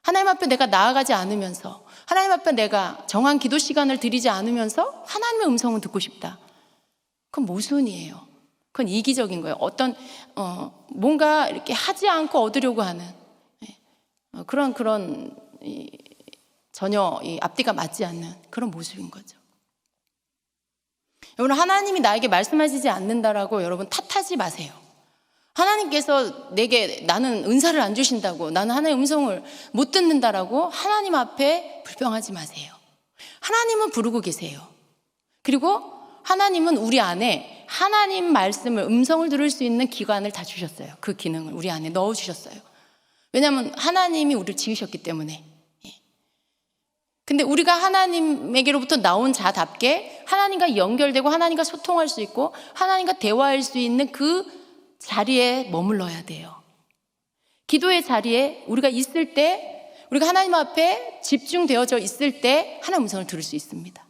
하나님 앞에 내가 나아가지 않으면서, 하나님 앞에 내가 정한 기도 시간을 드리지 않으면서 하나님의 음성은 듣고 싶다. 그건 모순이에요. 그건 이기적인 거예요. 어떤 뭔가 이렇게 하지 않고 얻으려고 하는 그런 전혀 앞뒤가 맞지 않는 그런 모습인 거죠. 여러분, 하나님이 나에게 말씀하시지 않는다라고 여러분 탓하지 마세요. 하나님께서 나는 은사를 안 주신다고, 나는 하나님의 음성을 못 듣는다라고 하나님 앞에 불평하지 마세요. 하나님은 부르고 계세요. 그리고 하나님은 우리 안에 하나님 말씀을, 음성을 들을 수 있는 기관을 다 주셨어요. 그 기능을 우리 안에 넣어주셨어요. 왜냐하면 하나님이 우리를 지으셨기 때문에. 근데 우리가 하나님에게로부터 나온 자답게 하나님과 연결되고 하나님과 소통할 수 있고 하나님과 대화할 수 있는 그 자리에 머물러야 돼요. 기도의 자리에 우리가 있을 때, 우리가 하나님 앞에 집중되어져 있을 때 하나님의 음성을 들을 수 있습니다.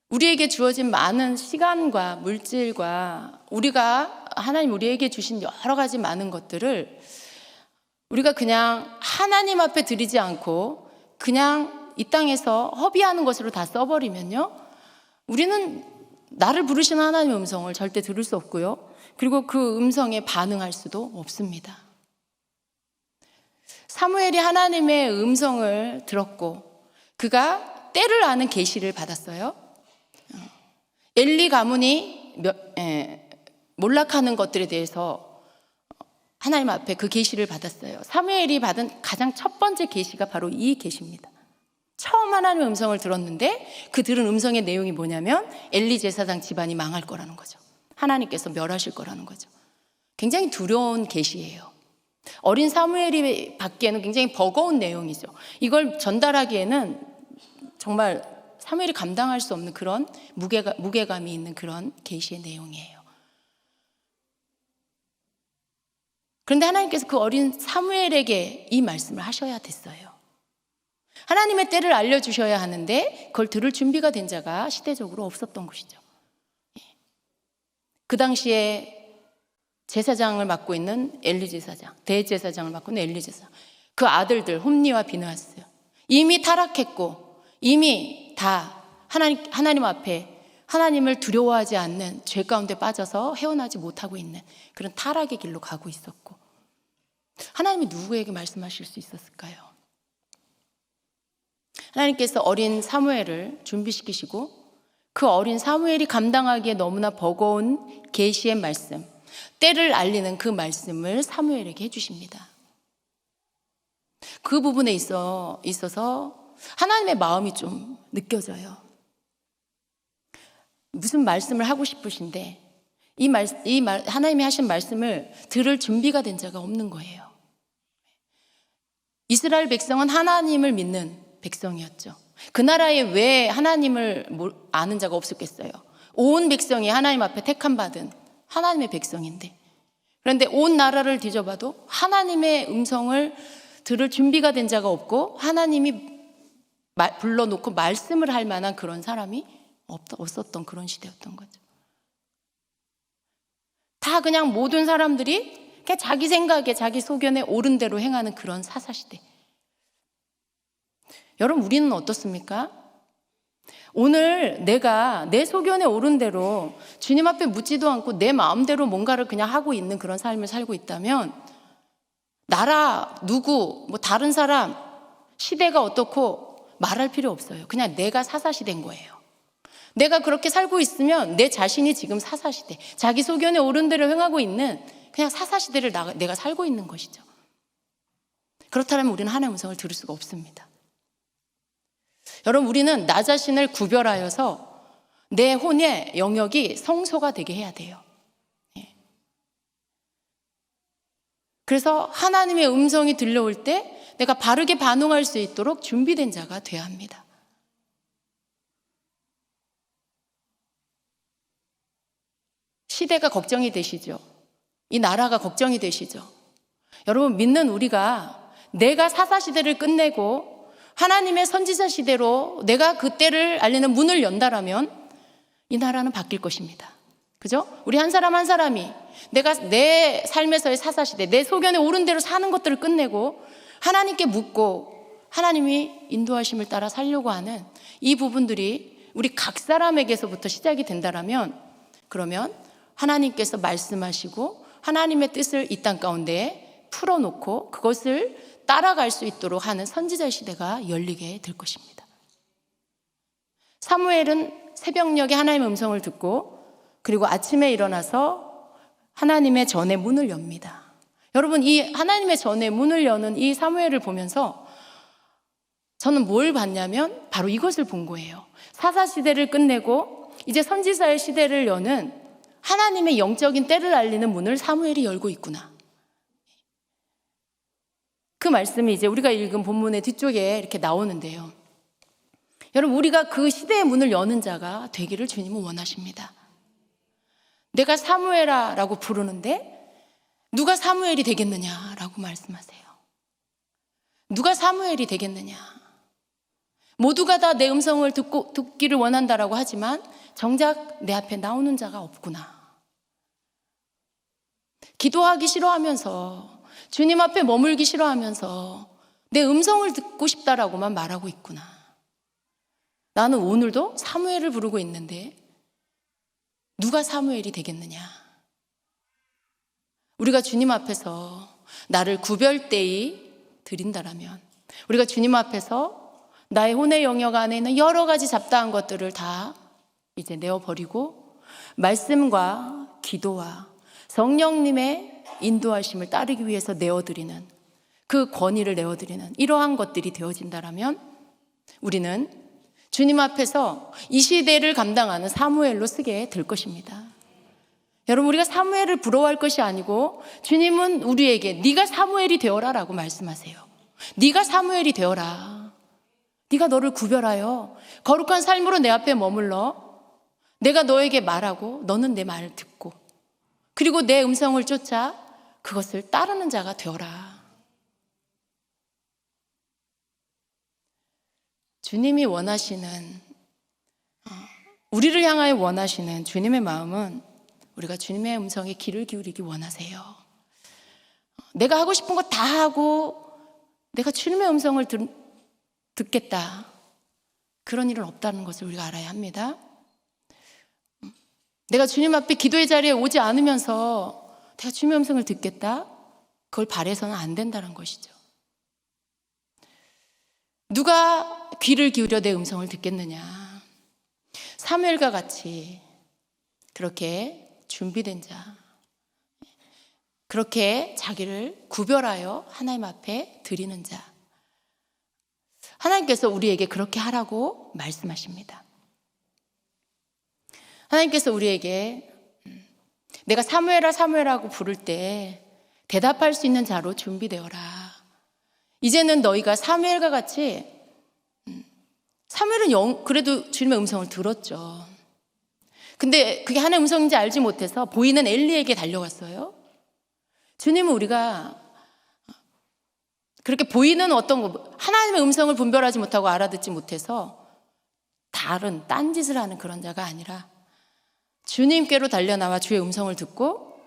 우리에게 주어진 많은 시간과 물질과 하나님 우리에게 주신 여러 가지 많은 것들을 우리가 그냥 하나님 앞에 드리지 않고 그냥 이 땅에서 허비하는 것으로 다 써버리면요, 우리는 나를 부르시는 하나님의 음성을 절대 들을 수 없고요, 그리고 그 음성에 반응할 수도 없습니다. 사무엘이 하나님의 음성을 들었고 그가 때를 아는 계시를 받았어요. 엘리 가문이 몰락하는 것들에 대해서 하나님 앞에 그 계시를 받았어요. 사무엘이 받은 가장 첫 번째 계시가 바로 이 계시입니다. 처음 하나님의 음성을 들었는데 그 들은 음성의 내용이 뭐냐면 엘리 제사장 집안이 망할 거라는 거죠. 하나님께서 멸하실 거라는 거죠. 굉장히 두려운 계시예요. 어린 사무엘이 받기에는 굉장히 버거운 내용이죠. 이걸 전달하기에는 정말 사무엘이 감당할 수 없는 그런 무게감이 있는 그런 계시의 내용이에요. 그런데 하나님께서 그 어린 사무엘에게 이 말씀을 하셔야 됐어요. 하나님의 때를 알려주셔야 하는데 그걸 들을 준비가 된 자가 시대적으로 없었던 것이죠. 그 당시에 제사장을 맡고 있는 엘리 제사장, 대제사장을 맡고 있는 엘리 제사장, 그 아들들 홈니와 비느하스 이미 타락했고 이미 다 하나님 앞에 하나님을 두려워하지 않는 죄 가운데 빠져서 헤어나지 못하고 있는 그런 타락의 길로 가고 있었고, 하나님이 누구에게 말씀하실 수 있었을까요? 하나님께서 어린 사무엘을 준비시키시고 그 어린 사무엘이 감당하기에 너무나 버거운 계시의 말씀, 때를 알리는 그 말씀을 사무엘에게 해주십니다. 그 부분에 있어서 하나님의 마음이 좀 느껴져요. 무슨 말씀을 하고 싶으신데 하나님이 하신 말씀을 들을 준비가 된 자가 없는 거예요. 이스라엘 백성은 하나님을 믿는 백성이었죠. 그 나라에 왜 하나님을 아는 자가 없었겠어요? 온 백성이 하나님 앞에 택함받은 하나님의 백성인데, 그런데 온 나라를 뒤져봐도 하나님의 음성을 들을 준비가 된 자가 없고 하나님이 불러놓고 말씀을 할 만한 그런 사람이 없었던 그런 시대였던 거죠. 다 그냥 모든 사람들이 그냥 자기 생각에 자기 소견에 옳은 대로 행하는 그런 사사시대. 여러분, 우리는 어떻습니까? 오늘 내가 내 소견에 옳은 대로 주님 앞에 묻지도 않고 내 마음대로 뭔가를 그냥 하고 있는 그런 삶을 살고 있다면, 나라, 누구, 다른 사람, 시대가 어떻고 말할 필요 없어요. 그냥 내가 사사시대인 거예요. 내가 그렇게 살고 있으면 내 자신이 지금 사사시대, 자기 소견에 옳은 대로 행하고 있는 그냥 사사시대를 내가 살고 있는 것이죠. 그렇다면 우리는 하나님의 음성을 들을 수가 없습니다. 여러분, 우리는 나 자신을 구별하여서 내 혼의 영역이 성소가 되게 해야 돼요. 그래서 하나님의 음성이 들려올 때 내가 바르게 반응할 수 있도록 준비된 자가 되어야 합니다. 시대가 걱정이 되시죠? 이 나라가 걱정이 되시죠? 여러분, 믿는 우리가 내가 사사시대를 끝내고 하나님의 선지자 시대로 내가 그 때를 알리는 문을 연다라면 이 나라는 바뀔 것입니다. 그죠? 우리 한 사람 한 사람이 내가 내 삶에서의 사사시대, 내 소견에 옳은 대로 사는 것들을 끝내고 하나님께 묻고 하나님이 인도하심을 따라 살려고 하는 이 부분들이 우리 각 사람에게서부터 시작이 된다라면, 그러면 하나님께서 말씀하시고 하나님의 뜻을 이 땅 가운데 풀어놓고 그것을 따라갈 수 있도록 하는 선지자의 시대가 열리게 될 것입니다. 사무엘은 새벽녘에 하나님의 음성을 듣고 그리고 아침에 일어나서 하나님의 전의 문을 엽니다. 여러분, 이 하나님의 전의 문을 여는 이 사무엘을 보면서 저는 뭘 봤냐면 바로 이것을 본 거예요. 사사시대를 끝내고 이제 선지자의 시대를 여는 하나님의 영적인 때를 알리는 문을 사무엘이 열고 있구나. 그 말씀이 이제 우리가 읽은 본문의 뒤쪽에 이렇게 나오는데요. 여러분, 우리가 그 시대의 문을 여는 자가 되기를 주님은 원하십니다. 내가 사무엘아라고 부르는데 누가 사무엘이 되겠느냐라고 말씀하세요. 누가 사무엘이 되겠느냐? 모두가 다 내 음성을 듣기를 원한다라고 하지만 정작 내 앞에 나오는 자가 없구나. 기도하기 싫어하면서, 주님 앞에 머물기 싫어하면서 내 음성을 듣고 싶다라고만 말하고 있구나. 나는 오늘도 사무엘을 부르고 있는데 누가 사무엘이 되겠느냐? 우리가 주님 앞에서 나를 구별되이 드린다라면, 우리가 주님 앞에서 나의 혼의 영역 안에 있는 여러 가지 잡다한 것들을 다 이제 내어버리고 말씀과 기도와 성령님의 인도하심을 따르기 위해서 내어드리는, 그 권위를 내어드리는 이러한 것들이 되어진다라면 우리는 주님 앞에서 이 시대를 감당하는 사무엘로 쓰게 될 것입니다. 여러분, 우리가 사무엘을 부러워할 것이 아니고 주님은 우리에게 네가 사무엘이 되어라 라고 말씀하세요. 네가 사무엘이 되어라. 네가 너를 구별하여 거룩한 삶으로 내 앞에 머물러 내가 너에게 말하고 너는 내 말을 듣고 그리고 내 음성을 쫓아 그것을 따르는 자가 되어라. 주님이 원하시는, 우리를 향하여 원하시는 주님의 마음은 우리가 주님의 음성에 귀를 기울이기 원하세요. 내가 하고 싶은 거 다 하고 내가 주님의 음성을 듣겠다, 그런 일은 없다는 것을 우리가 알아야 합니다. 내가 주님 앞에 기도의 자리에 오지 않으면서 내가 주님의 음성을 듣겠다, 그걸 바라서는 안 된다는 것이죠. 누가 귀를 기울여 내 음성을 듣겠느냐? 사무엘과 같이 그렇게 준비된 자, 그렇게 자기를 구별하여 하나님 앞에 드리는 자, 하나님께서 우리에게 그렇게 하라고 말씀하십니다. 하나님께서 우리에게 내가 사무엘아 사무엘하고 부를 때 대답할 수 있는 자로 준비되어라. 이제는 너희가 사무엘과 같이, 사무엘은 그래도 주님의 음성을 들었죠. 근데 그게 하나님의 음성인지 알지 못해서 보이는 엘리에게 달려갔어요. 주님은 우리가 그렇게 보이는 하나님의 음성을 분별하지 못하고 알아듣지 못해서 다른 딴짓을 하는 그런 자가 아니라 주님께로 달려나와 주의 음성을 듣고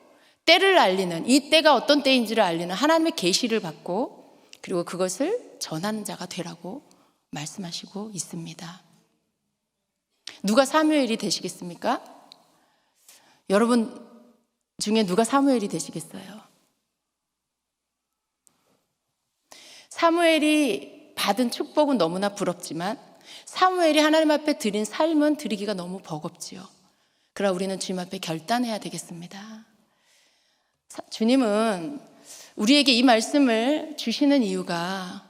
때를 알리는, 이 때가 어떤 때인지를 알리는 하나님의 계시를 받고 그리고 그것을 전하는 자가 되라고 말씀하시고 있습니다. 누가 사무엘이 되시겠습니까? 여러분 중에 누가 사무엘이 되시겠어요? 사무엘이 받은 축복은 너무나 부럽지만 사무엘이 하나님 앞에 드린 삶은 드리기가 너무 버겁지요. 그러나 우리는 주님 앞에 결단해야 되겠습니다. 주님은 우리에게 이 말씀을 주시는 이유가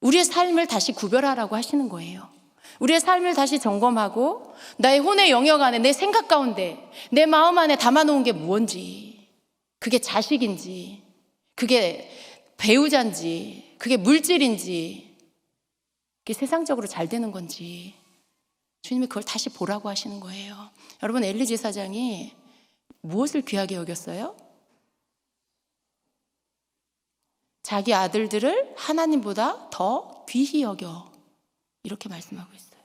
우리의 삶을 다시 구별하라고 하시는 거예요. 우리의 삶을 다시 점검하고 나의 혼의 영역 안에, 내 생각 가운데, 내 마음 안에 담아놓은 게 뭔지, 그게 자식인지, 그게 배우자인지, 그게 물질인지, 그게 세상적으로 잘 되는 건지 주님이 그걸 다시 보라고 하시는 거예요. 여러분, 엘리 제사장이 무엇을 귀하게 여겼어요? 자기 아들들을 하나님보다 더 귀히 여겨, 이렇게 말씀하고 있어요.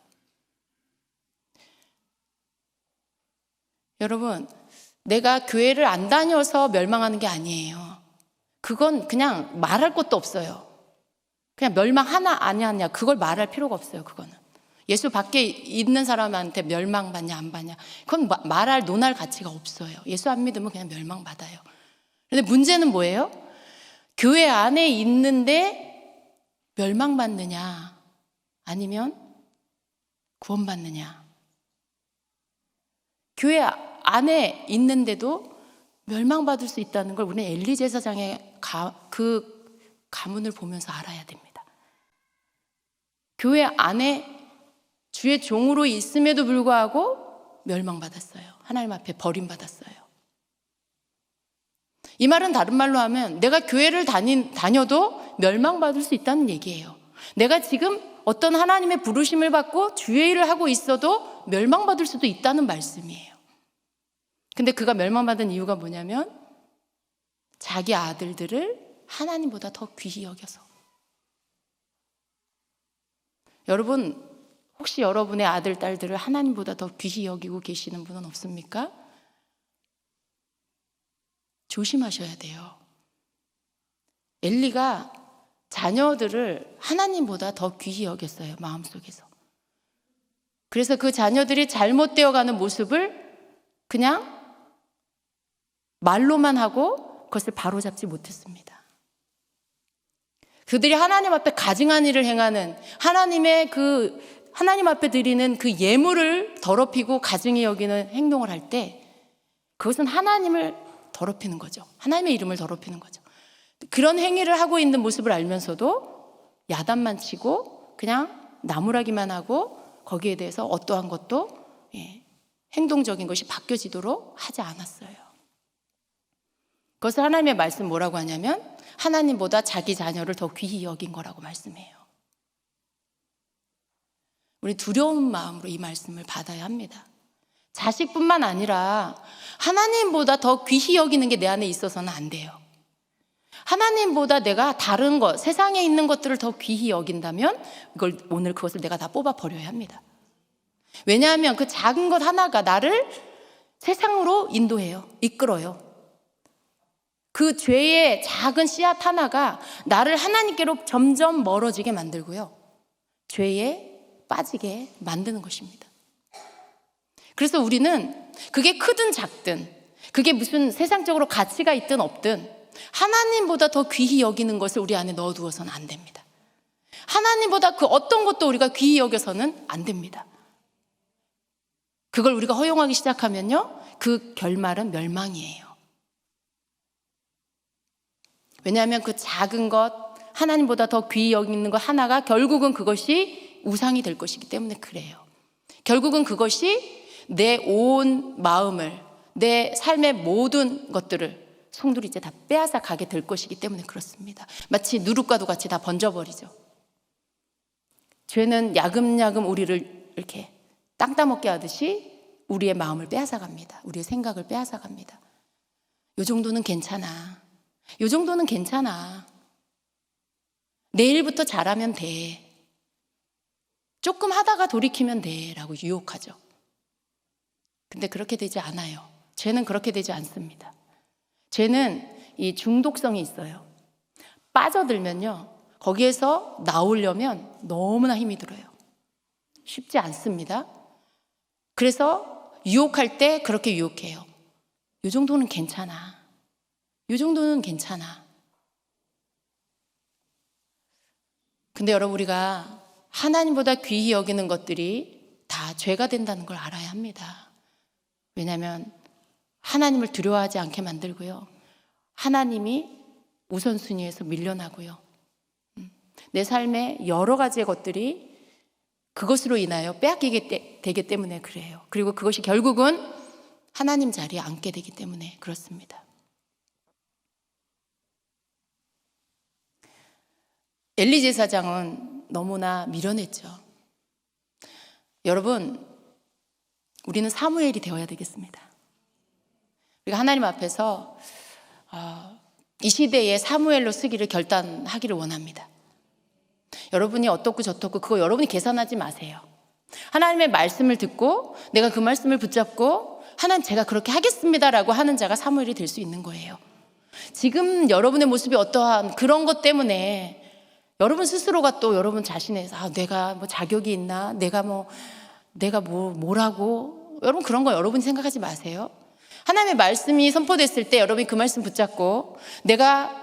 여러분, 내가 교회를 안 다녀서 멸망하는 게 아니에요. 그건 그냥 말할 것도 없어요. 그냥 멸망하나 아니냐 그걸 말할 필요가 없어요. 그거는 예수 밖에 있는 사람한테 멸망받냐 안 받냐 그건 논할 가치가 없어요. 예수 안 믿으면 그냥 멸망받아요. 그런데 문제는 뭐예요? 교회 안에 있는데 멸망받느냐 아니면 구원받느냐. 교회 안에 있는데도 멸망받을 수 있다는 걸 우리는 엘리 제사장의 그 가문을 보면서 알아야 됩니다. 교회 안에 주의 종으로 있음에도 불구하고 멸망받았어요. 하나님 앞에 버림받았어요. 이 말은 다른 말로 하면 내가 교회를 다녀도 멸망받을 수 있다는 얘기예요. 내가 지금 어떤 하나님의 부르심을 받고 주의 일을 하고 있어도 멸망받을 수도 있다는 말씀이에요. 근데 그가 멸망받은 이유가 뭐냐면 자기 아들들을 하나님보다 더 귀히 여겨서. 여러분, 혹시 여러분의 아들, 딸들을 하나님보다 더 귀히 여기고 계시는 분은 없습니까? 조심하셔야 돼요. 엘리가 자녀들을 하나님보다 더 귀히 여겼어요, 마음속에서. 그래서 그 자녀들이 잘못되어 가는 모습을 그냥 말로만 하고 그것을 바로잡지 못했습니다. 그들이 하나님 앞에 가증한 일을 행하는 하나님 앞에 드리는 그 예물을 더럽히고 가증히 여기는 행동을 할 때 그것은 하나님을 더럽히는 거죠. 하나님의 이름을 더럽히는 거죠. 그런 행위를 하고 있는 모습을 알면서도 야단만 치고 그냥 나무라기만 하고 거기에 대해서 어떠한 것도 행동적인 것이 바뀌어지도록 하지 않았어요. 그것을 하나님의 말씀 뭐라고 하냐면 하나님보다 자기 자녀를 더 귀히 여긴 거라고 말씀해요. 우리 두려운 마음으로 이 말씀을 받아야 합니다. 자식뿐만 아니라 하나님보다 더 귀히 여기는 게 내 안에 있어서는 안 돼요. 하나님보다 내가 다른 것, 세상에 있는 것들을 더 귀히 여긴다면 오늘 그것을 내가 다 뽑아버려야 합니다. 왜냐하면 그 작은 것 하나가 나를 세상으로 인도해요. 이끌어요. 그 죄의 작은 씨앗 하나가 나를 하나님께로 점점 멀어지게 만들고요. 죄에 빠지게 만드는 것입니다. 그래서 우리는 그게 크든 작든 그게 무슨 세상적으로 가치가 있든 없든 하나님보다 더 귀히 여기는 것을 우리 안에 넣어두어서는 안 됩니다. 하나님보다 그 어떤 것도 우리가 귀히 여겨서는 안 됩니다. 그걸 우리가 허용하기 시작하면요, 그 결말은 멸망이에요. 왜냐하면 그 작은 것, 하나님보다 더 귀히 여기는 것 하나가 결국은 그것이 우상이 될 것이기 때문에 그래요. 결국은 그것이 내 온 마음을, 내 삶의 모든 것들을 성도들이 이제 다 빼앗아 가게 될 것이기 때문에 그렇습니다. 마치 누룩과도 같이 다 번져버리죠. 죄는 야금야금 우리를 이렇게 땅 따먹게 하듯이 우리의 마음을 빼앗아 갑니다. 우리의 생각을 빼앗아 갑니다. 요 정도는 괜찮아. 요 정도는 괜찮아. 내일부터 잘하면 돼. 조금 하다가 돌이키면 돼. 라고 유혹하죠. 근데 그렇게 되지 않아요. 죄는 그렇게 되지 않습니다. 죄는 이 중독성이 있어요. 빠져들면요, 거기에서 나오려면 너무나 힘이 들어요. 쉽지 않습니다. 그래서 유혹할 때 그렇게 유혹해요. 이 정도는 괜찮아. 이 정도는 괜찮아. 근데 여러분, 우리가 하나님보다 귀히 여기는 것들이 다 죄가 된다는 걸 알아야 합니다. 왜냐하면 하나님을 두려워하지 않게 만들고요, 하나님이 우선순위에서 밀려나고요, 내 삶의 여러 가지의 것들이 그것으로 인하여 빼앗기게 되기 때문에 그래요. 그리고 그것이 결국은 하나님 자리에 앉게 되기 때문에 그렇습니다. 엘리 제사장은 너무나 미련했죠. 여러분, 우리는 사무엘이 되어야 되겠습니다. 우리가 하나님 앞에서 이 시대에 사무엘로 쓰기를 결단하기를 원합니다. 여러분이 어떻고 저떻고 그거 여러분이 계산하지 마세요. 하나님의 말씀을 듣고 내가 그 말씀을 붙잡고 하나님, 제가 그렇게 하겠습니다라고 하는 자가 사무엘이 될 수 있는 거예요. 지금 여러분의 모습이 어떠한 그런 것 때문에 여러분 스스로가 또 여러분 자신에서 내가 뭐 자격이 있나, 내가 뭐라고, 여러분 그런 거 여러분이 생각하지 마세요. 하나님의 말씀이 선포됐을 때 여러분이 그 말씀 붙잡고 내가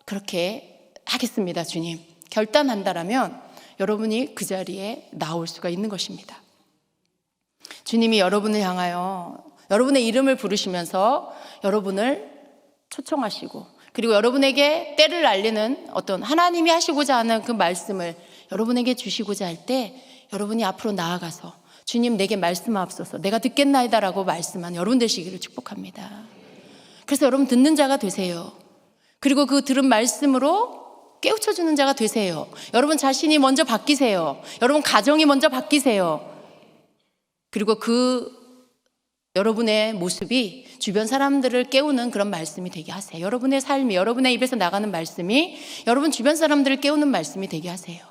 그렇게 하겠습니다, 주님, 결단한다라면 여러분이 그 자리에 나올 수가 있는 것입니다. 주님이 여러분을 향하여 여러분의 이름을 부르시면서 여러분을 초청하시고, 그리고 여러분에게 때를 알리는 어떤 하나님이 하시고자 하는 그 말씀을 여러분에게 주시고자 할 때 여러분이 앞으로 나아가서 주님, 내게 말씀하옵소서, 내가 듣겠나이다라고 말씀한 여러분 되시기를 축복합니다. 그래서 여러분 듣는 자가 되세요. 그리고 그 들은 말씀으로 깨우쳐주는 자가 되세요. 여러분 자신이 먼저 바뀌세요. 여러분 가정이 먼저 바뀌세요. 그리고 그 여러분의 모습이 주변 사람들을 깨우는 그런 말씀이 되게 하세요. 여러분의 삶이, 여러분의 입에서 나가는 말씀이 여러분 주변 사람들을 깨우는 말씀이 되게 하세요.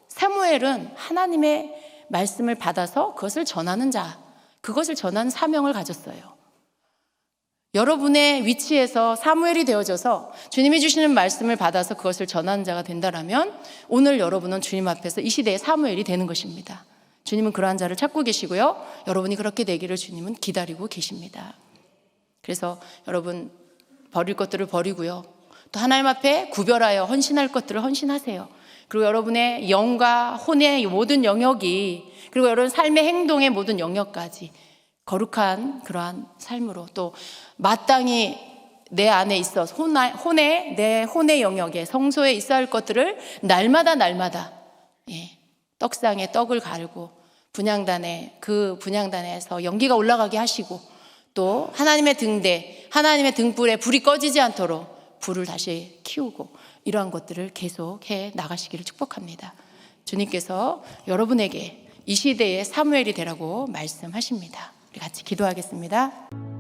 사무엘은 하나님의 말씀을 받아서 그것을 전하는 자, 그것을 전하는 사명을 가졌어요. 여러분의 위치에서 사무엘이 되어져서 주님이 주시는 말씀을 받아서 그것을 전하는 자가 된다라면 오늘 여러분은 주님 앞에서 이 시대의 사무엘이 되는 것입니다. 주님은 그러한 자를 찾고 계시고요, 여러분이 그렇게 되기를 주님은 기다리고 계십니다. 그래서 여러분 버릴 것들을 버리고요, 또 하나님 앞에 구별하여 헌신할 것들을 헌신하세요. 그리고 여러분의 영과 혼의 모든 영역이, 그리고 여러분 삶의 행동의 모든 영역까지 거룩한 그러한 삶으로, 또 마땅히 내 안에 있어 내 혼의 영역에, 성소에 있어야 할 것들을 날마다 떡상에 떡을 갈고 그 분향단에서 연기가 올라가게 하시고, 또 하나님의 등대, 하나님의 등불에 불이 꺼지지 않도록 불을 다시 키우고, 이러한 것들을 계속해 나가시기를 축복합니다. 주님께서 여러분에게 이 시대의 사무엘이 되라고 말씀하십니다. 우리 같이 기도하겠습니다.